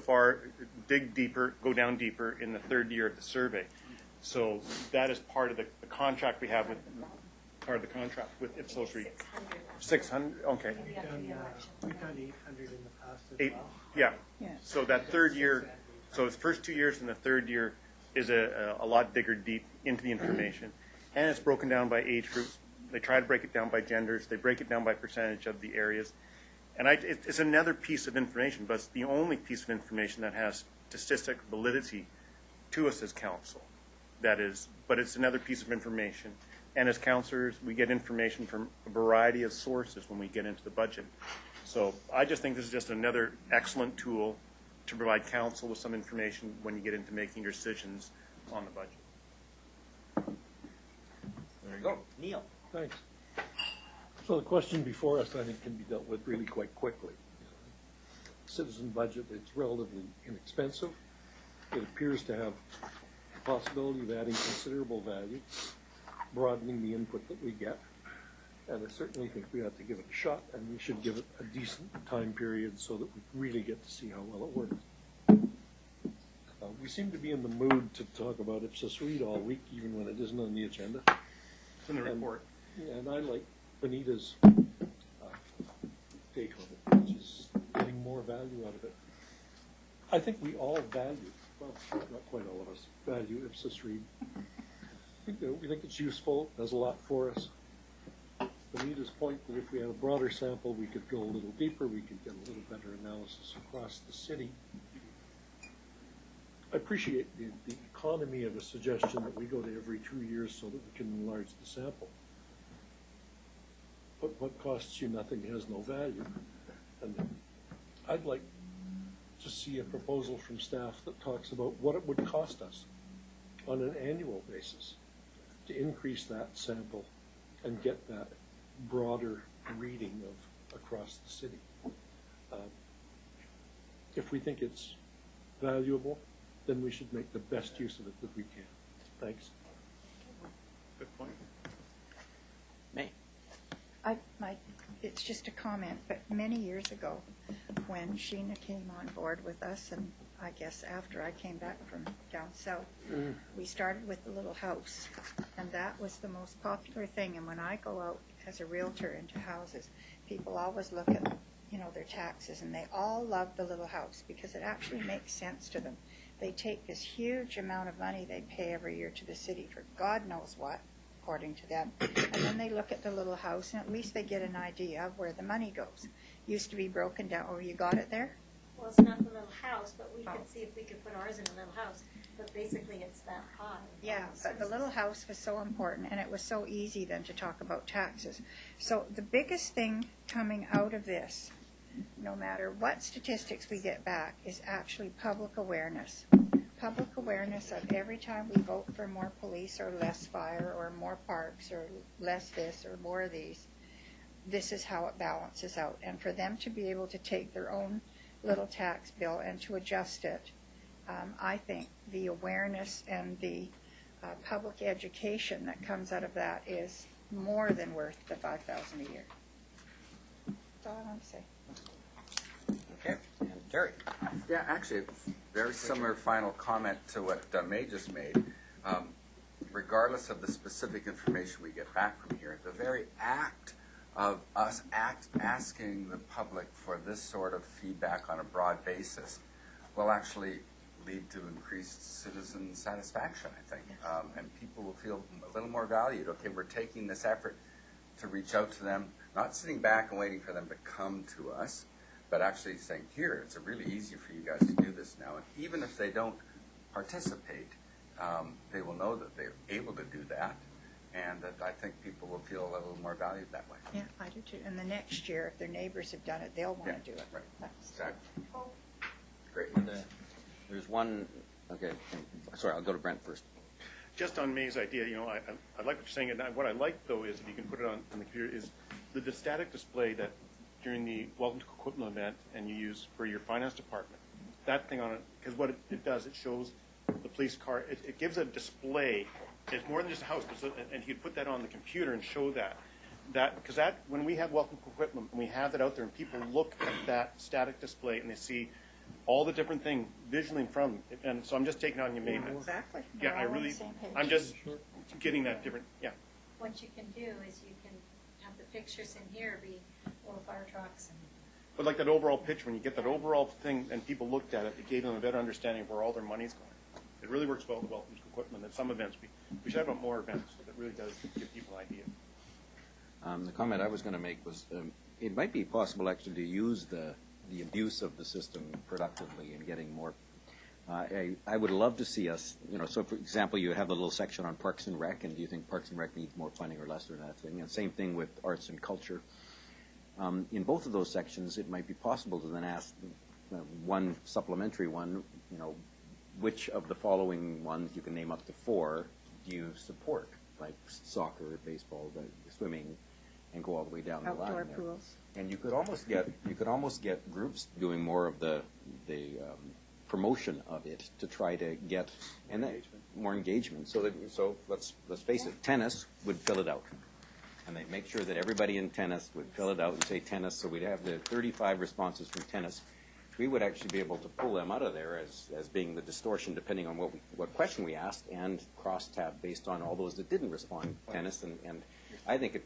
dig deeper, go down deeper in the third year of the survey. So that is part of the contract we have with, Ipsos Reid. 600, okay. We've done 800 in the past as 8, well. yeah. Yeah. So that third year, so the first 2 years and the third year is a lot bigger deep into the information. And it's broken down by age groups. They try to break it down by genders. They break it down by percentage of the areas. And it's another piece of information, but it's the only piece of information that has statistic validity to us as council. That is, but it's another piece of information. And as councillors, we get information from a variety of sources when we get into the budget. So I just think this is just another excellent tool to provide council with some information when you get into making your decisions on the budget. There you go. Neil. Thanks. So the question before us, I think, can be dealt with really quite quickly. Citizen budget, it's relatively inexpensive. It appears to have the possibility of adding considerable value, broadening the input that we get. And I certainly think we ought to give it a shot, and we should give it a decent time period so that we really get to see how well it works. We seem to be in the mood to talk about Ipsos Reid all week, even when it isn't on the agenda. It's in the report. And I like Benita's take on it, which is getting more value out of it. I think we all value, well, not quite all of us, value Ipsos Reid. We think it's useful, does a lot for us. Benita's point that if we had a broader sample, we could go a little deeper, we could get a little better analysis across the city. I appreciate the economy of a suggestion that we go to every 2 years so that we can enlarge the sample. But what costs you nothing has no value. And I'd like to see a proposal from staff that talks about what it would cost us on an annual basis to increase that sample and get that broader reading of across the city. If we think it's valuable, then we should make the best use of it that we can. Thanks. Good point. May. It's just a comment, but many years ago, when Sheena came on board with us, and I guess after I came back from down south, we started with the little house, and that was the most popular thing. And when I go out as a realtor into houses, people always look at, their taxes, and they all love the little house because it actually makes sense to them. They take this huge amount of money they pay every year to the city for God knows what, according to them, and then they look at the little house, and at least they get an idea of where the money goes. Used to be broken down. Oh, you got it there? Well, it's not the little house, but we could see if we could put ours in a little house. But basically, it's that high. Yeah, but the little house was so important, and it was so easy then to talk about taxes. So the biggest thing coming out of this, no matter what statistics we get back, is actually public awareness. Public awareness of every time we vote for more police or less fire or more parks or less this or more of these, this is how it balances out. And for them to be able to take their own little tax bill and to adjust it, I think the awareness and the public education that comes out of that is more than worth the $5,000 a year. That's all I want to say. Okay. And Terry. Yeah, actually, a very similar final comment to what May just made. Regardless of the specific information we get back from here, the very act of us asking the public for this sort of feedback on a broad basis will actually lead to increased citizen satisfaction, I think. And people will feel a little more valued. Okay, we're taking this effort to reach out to them, not sitting back and waiting for them to come to us, but actually saying, here, it's really easy for you guys to do this now. And even if they don't participate, they will know that they're able to do that, and that I think people will feel a little more valued that way. Yeah, I do too. And the next year, if their neighbors have done it, they'll want to do it. Right. That's- Exactly. Great. There's one, okay, sorry, I'll go to Brent first. Just on May's idea, I like what you're saying, and what I like, though, is if you can put it on the computer, is the static display that during the Welcome to Coquitlam event, and you use for your finance department, that thing on it, because what it does, it shows the police car, it gives a display. It's more than just a house, and you could put that on the computer and show that. Because when we have Welcome to Coquitlam, and we have that out there, and people look at that static display, and they see all the different things visually in front of them. And so I'm just taking on your main. Exactly. Yeah, We're I all on the really, same page. I'm just getting that different, yeah. What you can do is you can have the pictures in here be little fire trucks and. But like that overall picture, when you get that overall thing and people looked at it, it gave them a better understanding of where all their money's going. It really works well with Welcome to Coquitlam. At some events, we should have more events. It really does give people an idea. The comment I was going to make was it might be possible actually to use the abuse of the system productively in getting more. I would love to see us, so for example, you have a little section on Parks and Rec, and do you think Parks and Rec needs more funding or less or that thing? And same thing with arts and culture. In both of those sections, it might be possible to then ask one supplementary one, which of the following ones, you can name up to 4, do you support? Like soccer, baseball, swimming, and go all the way down the line. Outdoor there. pools. And you could almost get groups doing more of the promotion of it to try to get more engagement. So let's face it, tennis would fill it out, and they'd make sure that everybody in tennis would fill it out and say tennis. So we'd have the 35 responses from tennis. We would actually be able to pull them out of there as being the distortion, depending on what question we asked, and cross-tab based on all those that didn't respond tennis. And I think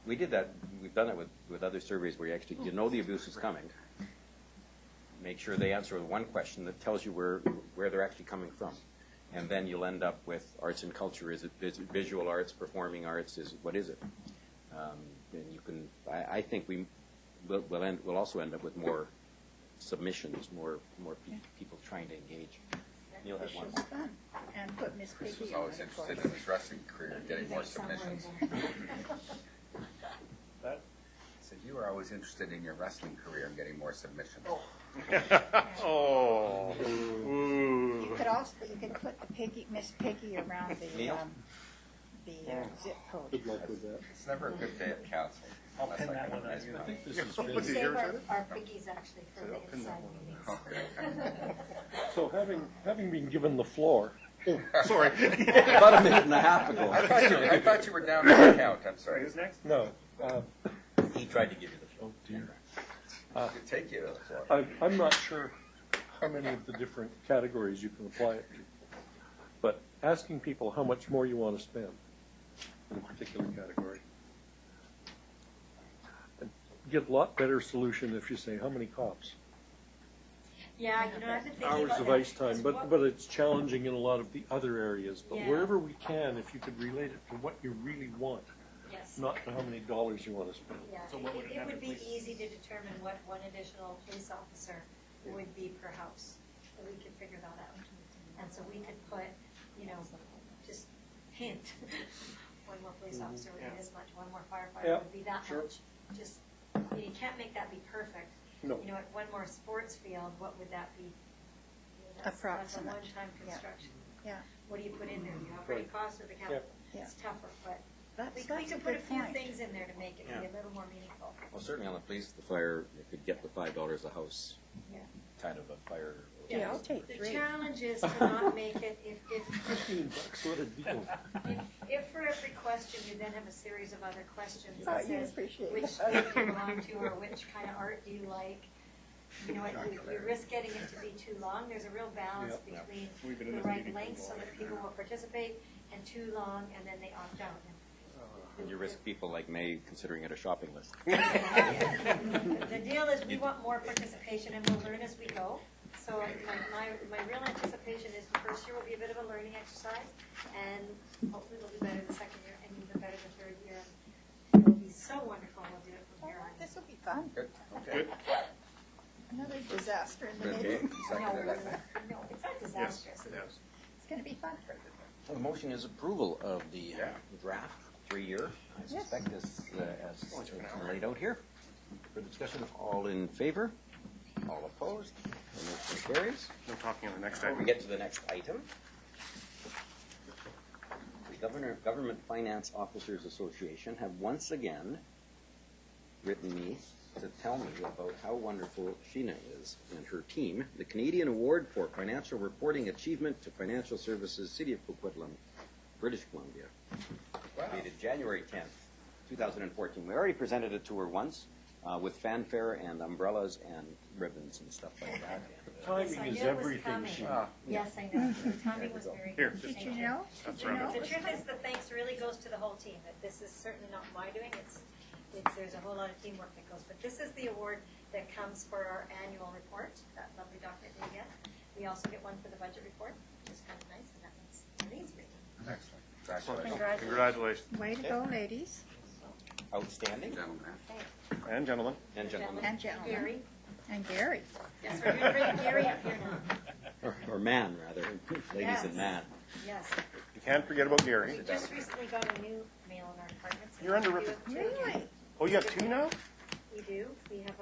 we did that. We've done it with other surveys where you actually the abuse is coming. Make sure they answer with one question that tells you where they're actually coming from, and then you'll end up with arts and culture. Is it visual arts, performing arts? What is it? And you can. I think we'll also end up with more submissions, more people trying to engage. You'll have one. Fun. And put Miss Chris was Piggy on always it, of interested course. in his wrestling career, getting more submissions. That? Said you were always interested in your wrestling career and getting more submissions. Oh. You could put the Miss Piggy around the Neil? zip code. Good luck with that. It's never a good day at council. I'll unless pin I that can one on organize you. it. I think this has What been, did you Save hear, our, Sarah? our piggies actually for the inside meetings. Okay. so having been given the floor, Sorry. About a minute and a half ago. I thought you were down to the count. I'm sorry. Who's next? no, He tried to give you the floor. oh dear. I could take you to the floor. I'm not sure how many of the different categories you can apply it to, but asking people how much more you want to spend in a particular category. And get a lot better solution if you say, how many cops? Yeah, I've been thinking Hours about of that, ice time, because but, what- but it's challenging in a lot of the other areas. But Yeah. wherever we can, if you could relate it to what you really want, Yes. not to how many dollars you want to spend. Yeah, So what would it happen, would be please? easy to determine what one additional police officer would be per house. We could figure that out. And so we could put, just hint, one more police officer would be this much, one more firefighter Yeah, would be that sure. much. Just, you can't make that be perfect. No. At one more sports field, what would that be? That's Approximate. a one-time Yeah. construction. Yeah, What do you put in there? Do you have any costs with the capital? Yeah. It's tougher, but we that's can a put a good few point. things in there to make it be Yeah. a little more meaningful. Well, certainly on the police, the fire, you could get the $5 a house Yeah. kind of a fire. Yeah, I'll take The 3. challenge is to not make it, if $15, what a deal. if for every question you then have a series of other questions Oh, that you says, appreciate which that. state do you belong to, or which kind of art do you like? You risk getting it to be too long. There's a real balance Yeah. between We've been in the this right meeting length too so long. that people will participate, and too long, and then they opt out. And you risk people like May considering it a shopping list. The deal is we want more participation, and we'll learn as we go. So my real anticipation is the first year will be a bit of a learning exercise, and hopefully we'll do better the second year, and even better the third year. And it'll be so wonderful, we'll do it from here on. This will be fun. Good. Okay. Another disaster in the Okay. meeting. No, Seconded. no, it's not disastrous. Yes. It's going to be fun. The motion is approval of the Yeah. draft 3-year. I Yes. suspect as laid out here. For discussion, all in favor? All opposed? The motion carries. No talking on the next We item. get to the next item. The Government Finance Officers Association have once again written me to tell me about how wonderful Sheena is and her team. The Canadian Award for Financial Reporting Achievement to Financial Services, City of Coquitlam, British Columbia. Wow. Dated January 10th, 2014. We already presented it to her once with fanfare and umbrellas and ribbons and stuff like that. Timing I is knew it was everything. coming. Ah. Yes, I know. The timing was very Here, good. just- Did you know? That's Did you know? right. The truth is, the thanks really goes to the whole team. That this is certainly not my doing. There's a whole lot of teamwork that goes. But this is the award that comes for our annual report, that lovely document we get. We also get one for the budget report, which is kind of nice, and that one's really written. Excellent. Congratulations. Congratulations. Way to go, ladies Outstanding. Gentlemen. And gentlemen. And gentlemen. and gentlemen. Gary. And Gary. Yes, we're going to bring Gary up here now. Or man, rather. Ladies Yes. and man. Yes. You can't forget about Gary. We just recently got a new male in our department. so You're under we rep- have two. Really? Oh, you have two now? We do. We have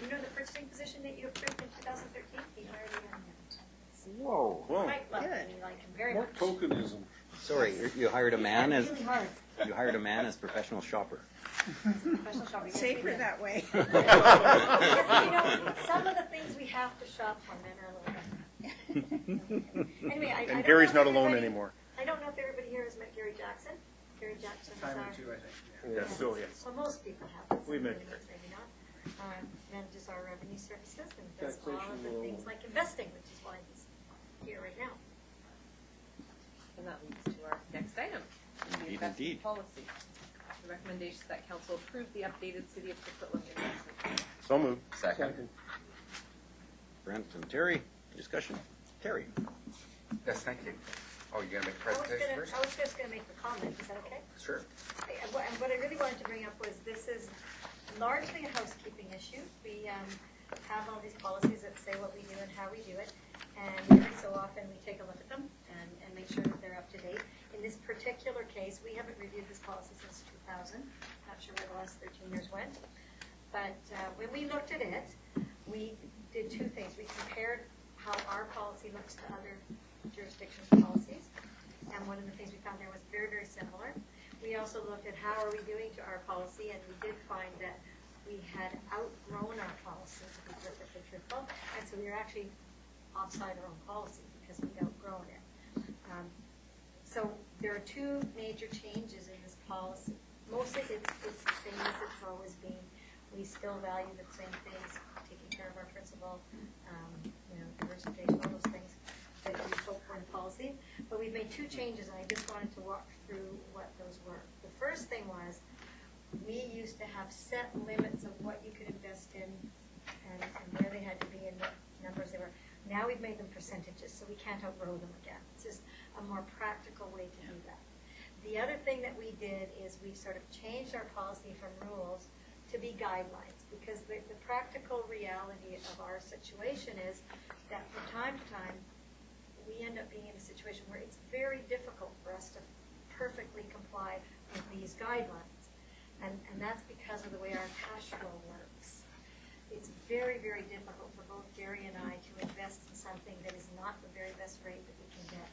you know the purchasing position that you approved in 2013? He hired a young man. Whoa. Whoa. Quite well. Good. We like him very More much. tokenism. Sorry, you hired a man as Really hard. you hired a man as professional shopper. Professional shopping. Yes, we Safer did. that way. Because, you know, some of the things we have to shop for men are a little different. Anyway, I don't And Gary's know if not alone everybody- anor. I don't know if everybody here has met Gary Jackson. Gary Jackson is our... Yes, so yes. Well, most people have. We've met Maybe not. Manages our revenue services and does all of the things like investing, which is why he's here right now. And that leads to our next item, the Indeed, investment indeed. policy. The recommendation is that council approve the updated City of Coquitlam investment plan. So moved. Second. Brent and Terry, discussion. Terry. Yes, thank you. Oh, you're going to make a presentation first? I was just going to make the comment. Is that okay? Sure. And what I really wanted to bring up was this is largely a housekeeping issue. We have all these policies that say what we do and how we do it, and every so often we take a look at them and make sure that they're up to date. In this particular case, we haven't reviewed this policy since 2000. Not sure where the last 13 years went. But when we looked at it, we did two things. We compared how our policy looks to other jurisdictions' policies, and one of the things we found there was very, very similar. We also looked at how are we doing to our policy, and we did find that we had outgrown our policy, to be perfectly truthful, and so we were actually offside our own policy because we'd outgrown it. So there are two major changes in this policy. Mostly it's the same as it's always been. We still value the same things, taking care of our principal, diversification, all those things that we hope for in policy. But we've made two changes, and I just wanted to walk through what those were. The first thing was we used to have set limits of what you could invest in and where they had to be and what numbers they were. Now we've made them percentages, so we can't outgrow them again. It's just a more practical way to do that. The other thing that we did is we sort of changed our policy from rules to be guidelines, because the practical reality of our situation is that from time to time, we end up being in a situation where it's very difficult for us to perfectly comply with these guidelines. And that's because of the way our cash flow works. It's very, very difficult for both Gary and I to invest in something that is not the very best rate that we can get.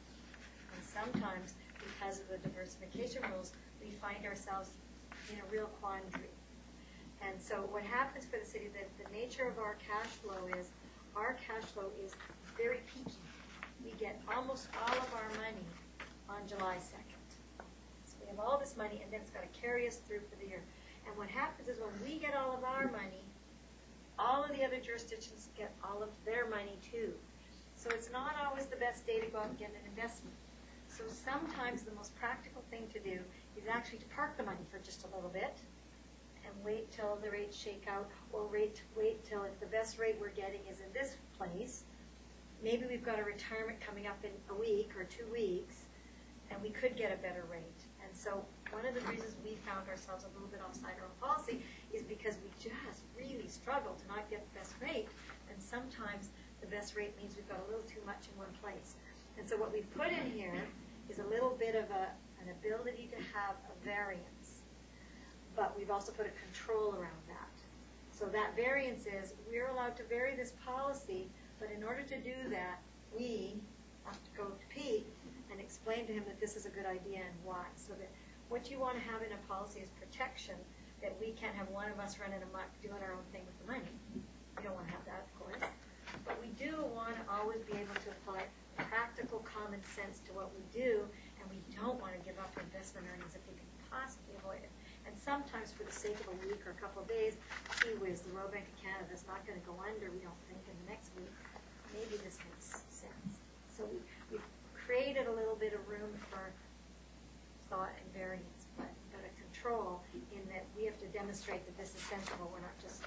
And sometimes, because of the diversification rules, we find ourselves in a real quandary. And so what happens for the city, the nature of our cash flow is very peaky. We get almost all of our money on July 2nd. So we have all this money, and then it's got to carry us through for the year. And what happens is when we get all of our money, all of the other jurisdictions get all of their money too. So it's not always the best day to go out and get an investment. So sometimes the most practical thing to do is actually to park the money for just a little bit and wait till the rates shake out, or wait till if the best rate we're getting is in this place, maybe we've got a retirement coming up in a week or 2 weeks, and we could get a better rate. And so one of the reasons we found ourselves a little bit offside our own policy is because we just really struggle to not get the best rate, and sometimes the best rate means we've got a little too much in one place. And so what we've put in here is a little bit of an ability to have a variance. But we've also put a control around that. So that variance is, we're allowed to vary this policy, but in order to do that, we have to go to Pete and explain to him that this is a good idea and why. So that what you want to have in a policy is protection, that we can't have one of us running amok doing our own thing with the money. We don't want to have that, of course. But we do want to always be able to apply practical common sense to what we do, and we don't want to give up investment earnings if we can possibly avoid it. And sometimes for the sake of a week or a couple of days, gee whiz, the Royal Bank of Canada is not going to go under, we don't think, in the next week. Maybe this makes sense. So we've created a little bit of room for thought and variance, but a control in that we have to demonstrate that this is sensible. We're not just,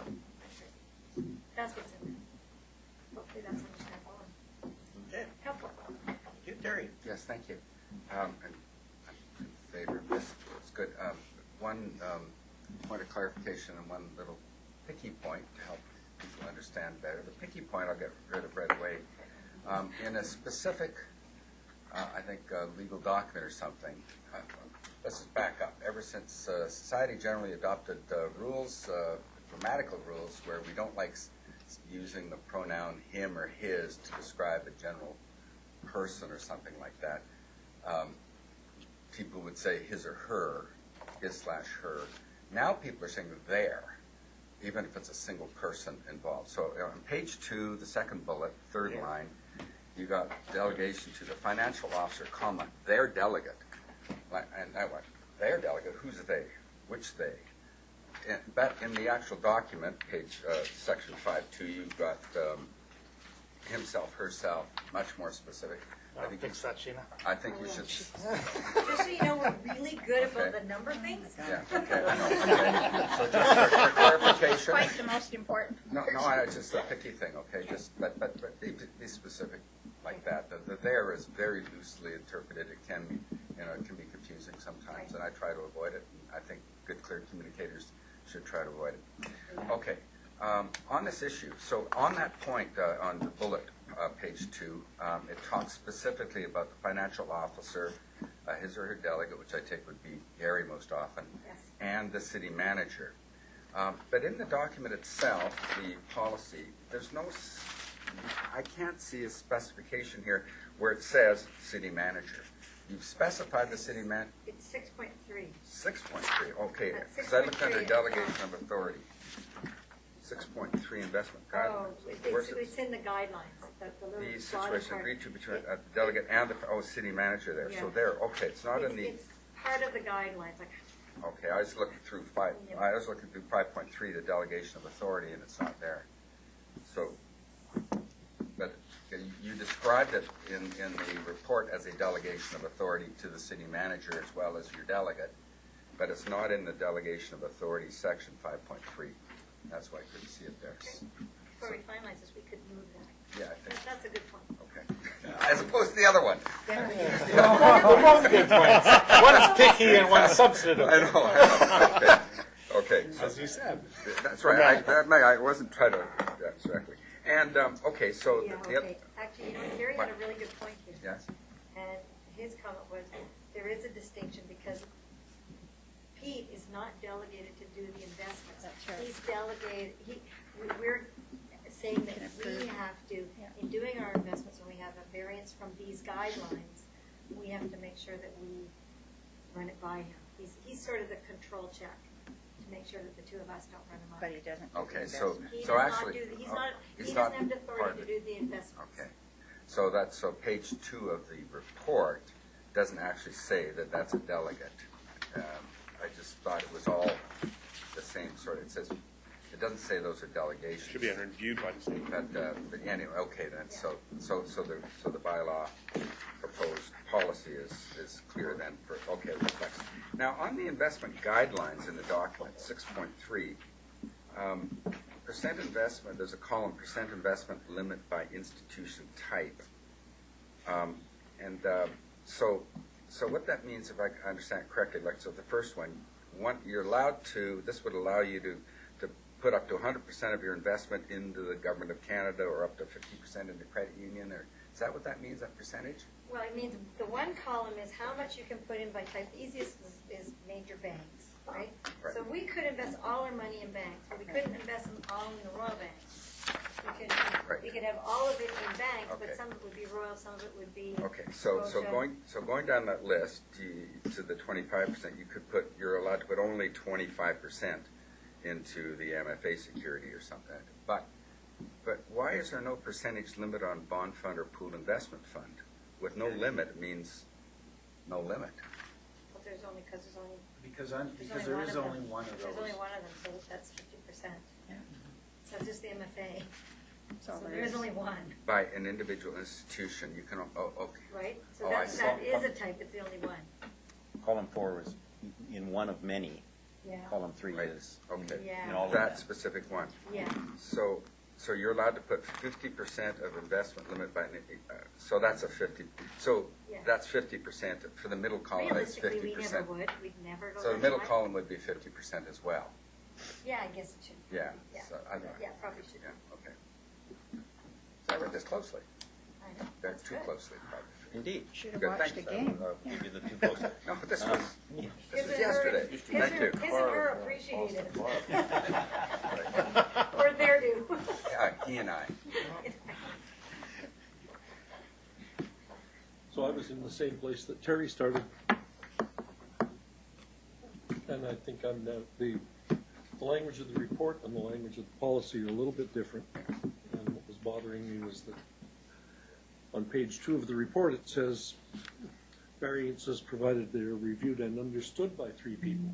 that's what's in there. Hopefully that's understandable and helpful. You, Terry. Yes, thank you. And I'm in favor of this. It's good. One point of clarification and one little picky point to help people understand better. The picky point I'll get rid of right away. In a specific, I think, legal document or something, let's just back up. Ever since society generally adopted rules, grammatical rules, where we don't like using the pronoun him or his to describe a general person or something like that, people would say his or her, his/her. Now people are saying their, even if it's a single person involved. So on page 2, the second bullet, third line, you got delegation to the financial officer, comma, their delegate. And that one, their delegate, who's they? Which they? But in the actual document, page section 5.2, you've got himself, herself, much more specific. I think Fix that, Sheena. I think you should. Just so you know, we're really good about the number things. Yeah. Okay. I know. Okay. So just for clarification. Quite the most important. No, it's just a picky thing. Okay. Just but be specific like that. The there is very loosely interpreted. It can it can be confusing sometimes, and I try to avoid it. And I think good, clear communicators should try to avoid it. Okay. On this issue, so on that point, on the bullet, page 2, it talks specifically about the financial officer, his or her delegate, which I take would be Gary most often, Yes. and the city manager. But in the document itself, the policy, there's no, I can't see a specification here where it says city manager. You've specified the city man. It's 6.3. 6.3, okay. That's Because I looked under 6.3. delegation of authority. 6.3 investment Oh, guidelines. Where's it? it's in the guidelines. The little The bottom situation part. agreed to between the delegate and the city manager there. So Yeah. there, okay, it's not in the, It's part of the guidelines. Like, okay, I was looking through 5.3, the delegation of authority, and it's not there. So, but you described it in the report as a delegation of authority to the city manager as well as your delegate, but it's not in the delegation of authority section 5.3. That's why I couldn't see it there. before we finalize this, we could move that. Yeah, I think, That's a good point. okay. As opposed to the other one. Both good points. One's picky and one's substantive. I know. Okay. So As you said. that's right. I wasn't trying to exactly. And okay, so Yeah, the okay. Actually, Gary had a really good point here. yes. And his comment was, there is a distinction because Pete is not delegated to do the investments. That's right. He's delegated, we're saying that Can we approve. have to, Yeah. in doing our investments, when we have a variance from these guidelines, we have to make sure that we run it by him. He's sort of the control check to make sure that the two of us don't run amok. But he doesn't do the Okay, so investment. He so does actually, not do, he he's doesn't not have the part authority of to it. do the investments. Okay, so page 2 of the report doesn't actually say that that's a delegate. I just thought it was all the same sort. It says it doesn't say those are delegations. Should be reviewed by the state. But anyway, okay then. So the bylaw proposed policy is clear then. For okay, reflects. Now on the investment guidelines in the document 6.3. Percent investment, there's a column, percent investment limit by institution type. So what that means, if I understand it correctly, like, so the first one, you're allowed to, this would allow you to put up to 100% of your investment into the government of Canada or up to 50% into credit union, or is that what that means, that percentage? Well, I mean, the one column is how much you can put in by type. The easiest is major banks, right? Right. So we could invest all our money in banks, but we couldn't invest them all in the Royal banks. Right. We could have all of it in banks, Okay. but some of it would be Royal, some of it would be. Okay, so Scotia. going down that list to the 25%, you could put, you're allowed to put only 25% into the MFA security or something. But why is there no percentage limit on bond fund or pool investment fund? With no limit means no limit. Well, there's only, because there's only. Because there is only one of those. There's only one of them, so that's 50%. Yeah. So it's just the MFA. So So there is only one, By an individual institution, you can, okay. right? So Oh, I that see. is a type, it's the only one. Column 4 was in one of many. Yeah. Column 3 Right. is Okay. Yeah. in all of That that. specific one. Yeah. So you're allowed to put 50% of investment limit by, so that's a 50, so Yeah. that's 50%. For the middle column, it's 50%. Realistically, we never would, we'd never go So the that middle high. column would be 50% as well. Yeah, I guess it should. Yeah. Yeah. So I don't know. Yeah, probably should. Yeah, okay. So I read this closely. I know, Read that's too good. closely, probably. Indeed. Should have Good, watched the thanks. game. Maybe the two close. No, but this was Isn't yesterday. Thank you. Isn't her appreciated? Or their due. Yeah, he and I. So I was in the same place that Terry started. And I think I'm now, the language of the report and the language of the policy are a little bit different. And what was bothering me was that on page 2 of the report, it says variances provided they are reviewed and understood by 3 people.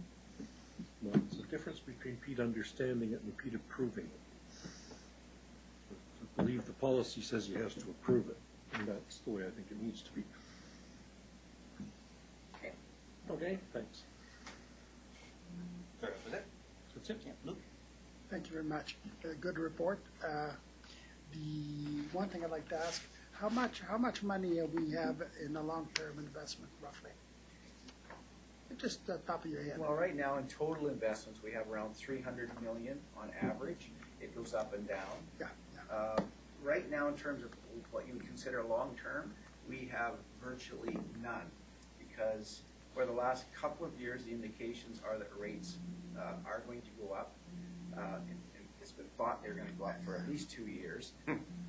Well, there's a difference between Pete understanding it and Pete approving it. I believe the policy says he has to approve it, and that's the way I think it needs to be. Okay, thanks. That's it. Thank you very much. Good report. The one thing I'd like to ask, how much money we have in a long-term investment, roughly? Just the top of your head. Well, right now, in total investments, we have around 300 million on average. It goes up and down. Yeah. Right now, in terms of what you would consider long-term, we have virtually none, because for the last couple of years, the indications are that rates are going to go up. And it's been thought they're going to go up for at least 2 years,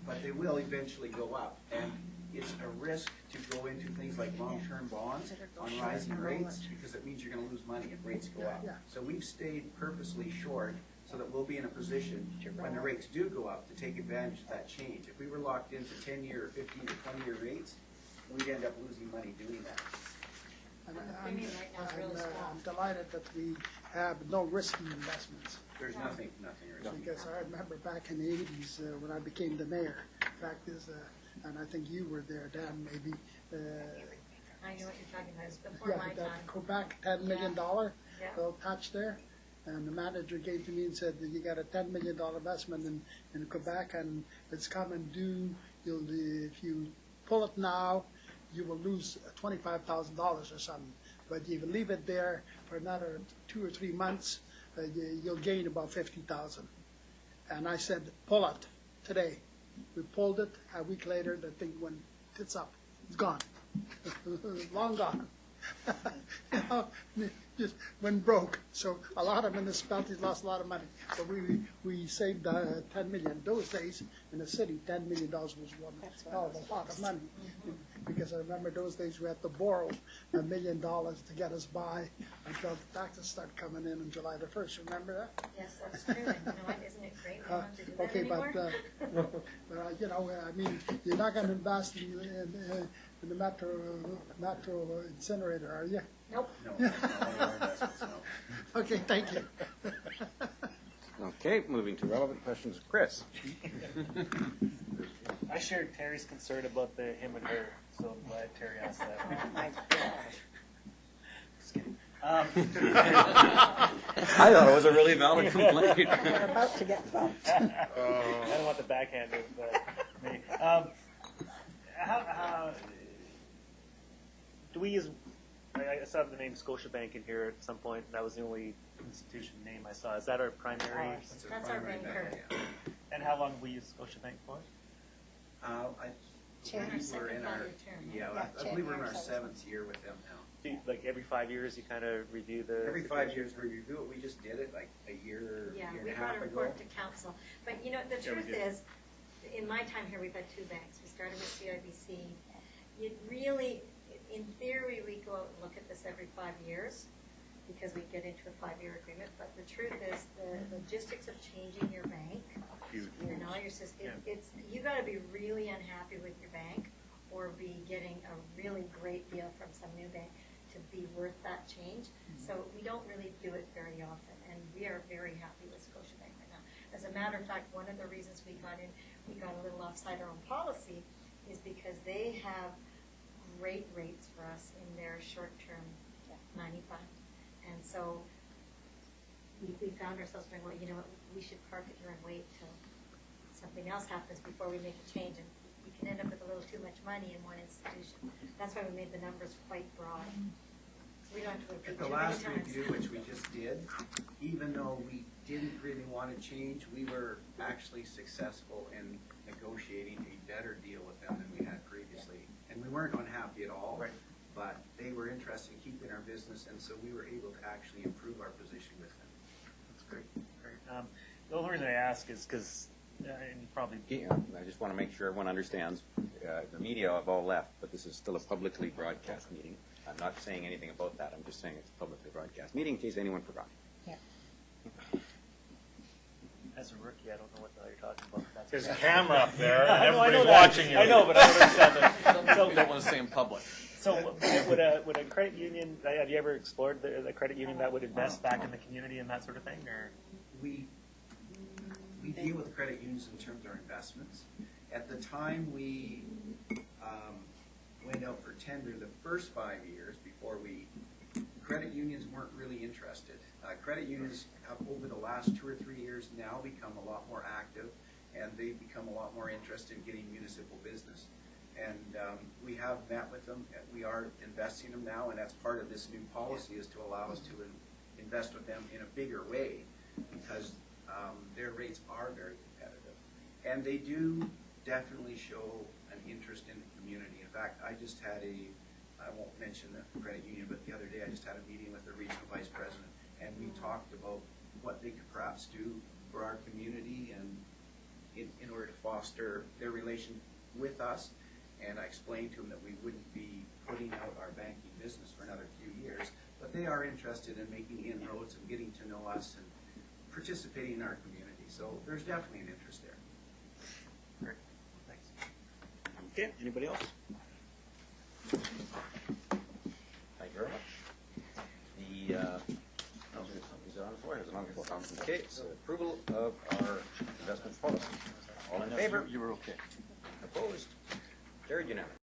but they will eventually go up. And it's a risk to go into things like long-term bonds on rising rates, because it means you're going to lose money if rates go up. Yeah. So we've stayed purposely short so that we'll be in a position when the rates do go up to take advantage of that change. If we were locked into 10-year or 15 to 20-year rates, we'd end up losing money doing that. And The premium right now is really small. I'm delighted that we have no risky investments. There's nothing risky. Because I remember back in the 80s when I became the mayor. In fact, and I think you were there, Dan, maybe. I know what you're talking about, it's before my Yeah, time. that Quebec $10 million Yeah. little patch there. And the manager came to me and said that you got a $10 million investment in Quebec and it's coming due. If you pull it now, you will lose $25,000 or something. But if you leave it there for another 2 or 3 months, you'll gain about $50,000. And I said, pull it today. We pulled it. A week later, the thing went tits up. It's gone. Long gone. You know, just went broke. So a lot of municipalities lost a lot of money. So we saved 10 million. Those days in the city, $10 million was one hell of a lot of money. Because I remember those days we had to borrow $1 million to get us by until the taxes start coming in July the 1st. Remember that? Yes, that's true, and you know what, isn't it great we don't have to do that Okay, anymore? but you know, I mean, you're not going to invest in the metro incinerator, are you? Nope. No, investments, no. Okay, thank you. Okay, moving to relevant questions. Chris? I shared Terry's concern about the him and her, so I'm glad Terry asked that. Oh, my gosh. Just kidding. I thought it was a really valid complaint. We're about to get bumped. I don't want the backhand of me. How do we use? I saw the name Scotiabank in here at some point. And that was the only institution name I saw. Is that our primary? That's our banker. And how long have we used Scotiabank for? Chair. We're in our, yeah, I believe we're in our 7th year with them now. Like every 5 years, you kind of review the. Every 5 years we review it. We just did it like a year, Yeah, year and we a brought half a ago. report to council. But, you know, the Yeah, we truth did. is, in my time here, we've had 2 banks. We started with CIBC. It really, in theory, we go out and look at this every 5 years because we get into a 5-year agreement. But the truth is, the logistics of changing your bank, Huge. and all your system, Yeah. it's, you gotta be really unhappy with your bank or be getting a really great deal from some new bank to be worth that change. So we don't really do it very often, and we are very happy with Scotiabank right now. As a matter of fact, one of the reasons we got a little offside our own policy is because they have great rates for us in their short-term 95. And so we found ourselves going, well, you know what, we should park it here and wait till something else happens before we make a change. And we can end up with a little too much money in one institution. That's why we made the numbers quite broad. So we don't have to repeat At the too many last times. review, which we just did, even though we didn't really want to change, we were actually successful in negotiating a better deal with them than we had previously. And we weren't unhappy at all, Right. but they were interested in keeping our business, and so we were able to actually improve our position with them. That's great. The only reason I ask is because, and you probably. Yeah, I just want to make sure everyone understands, the media have all left, but this is still a publicly broadcast meeting. I'm not saying anything about that, I'm just saying it's a publicly broadcast meeting in case anyone forgot. As a rookie, I don't know what the hell you're talking about. That's There's a okay. camera up there, and I know everybody's that. watching you. I know, but I don't understand that. Some you don't want to say in public. So would a credit union, have you ever explored the credit union that would invest back in the community and that sort of thing, or? We deal with credit unions in terms of our investments. At the time we went out for tender the first 5 years before credit unions weren't really interested. Credit unions have over the last 2 or 3 years now become a lot more active, and they've become a lot more interested in getting municipal business. And we have met with them. We are investing them now, and that's part of this new policy is to allow us to invest with them in a bigger way because their rates are very competitive. And they do definitely show an interest in the community. In fact, I just had I won't mention the credit union, but the other day I just had a meeting with the regional vice president, and we talked about what they could perhaps do for our community and in order to foster their relation with us. And I explained to them that we wouldn't be putting out our banking business for another few years, but they are interested in making inroads and getting to know us and participating in our community. So there's definitely an interest there. Great, thanks. Okay, anybody else? Thank you very much. The, is it on the floor? Is it on the floor? Okay, so approval of our investment policy. All in favor? You were okay. Opposed? Carried unanimously.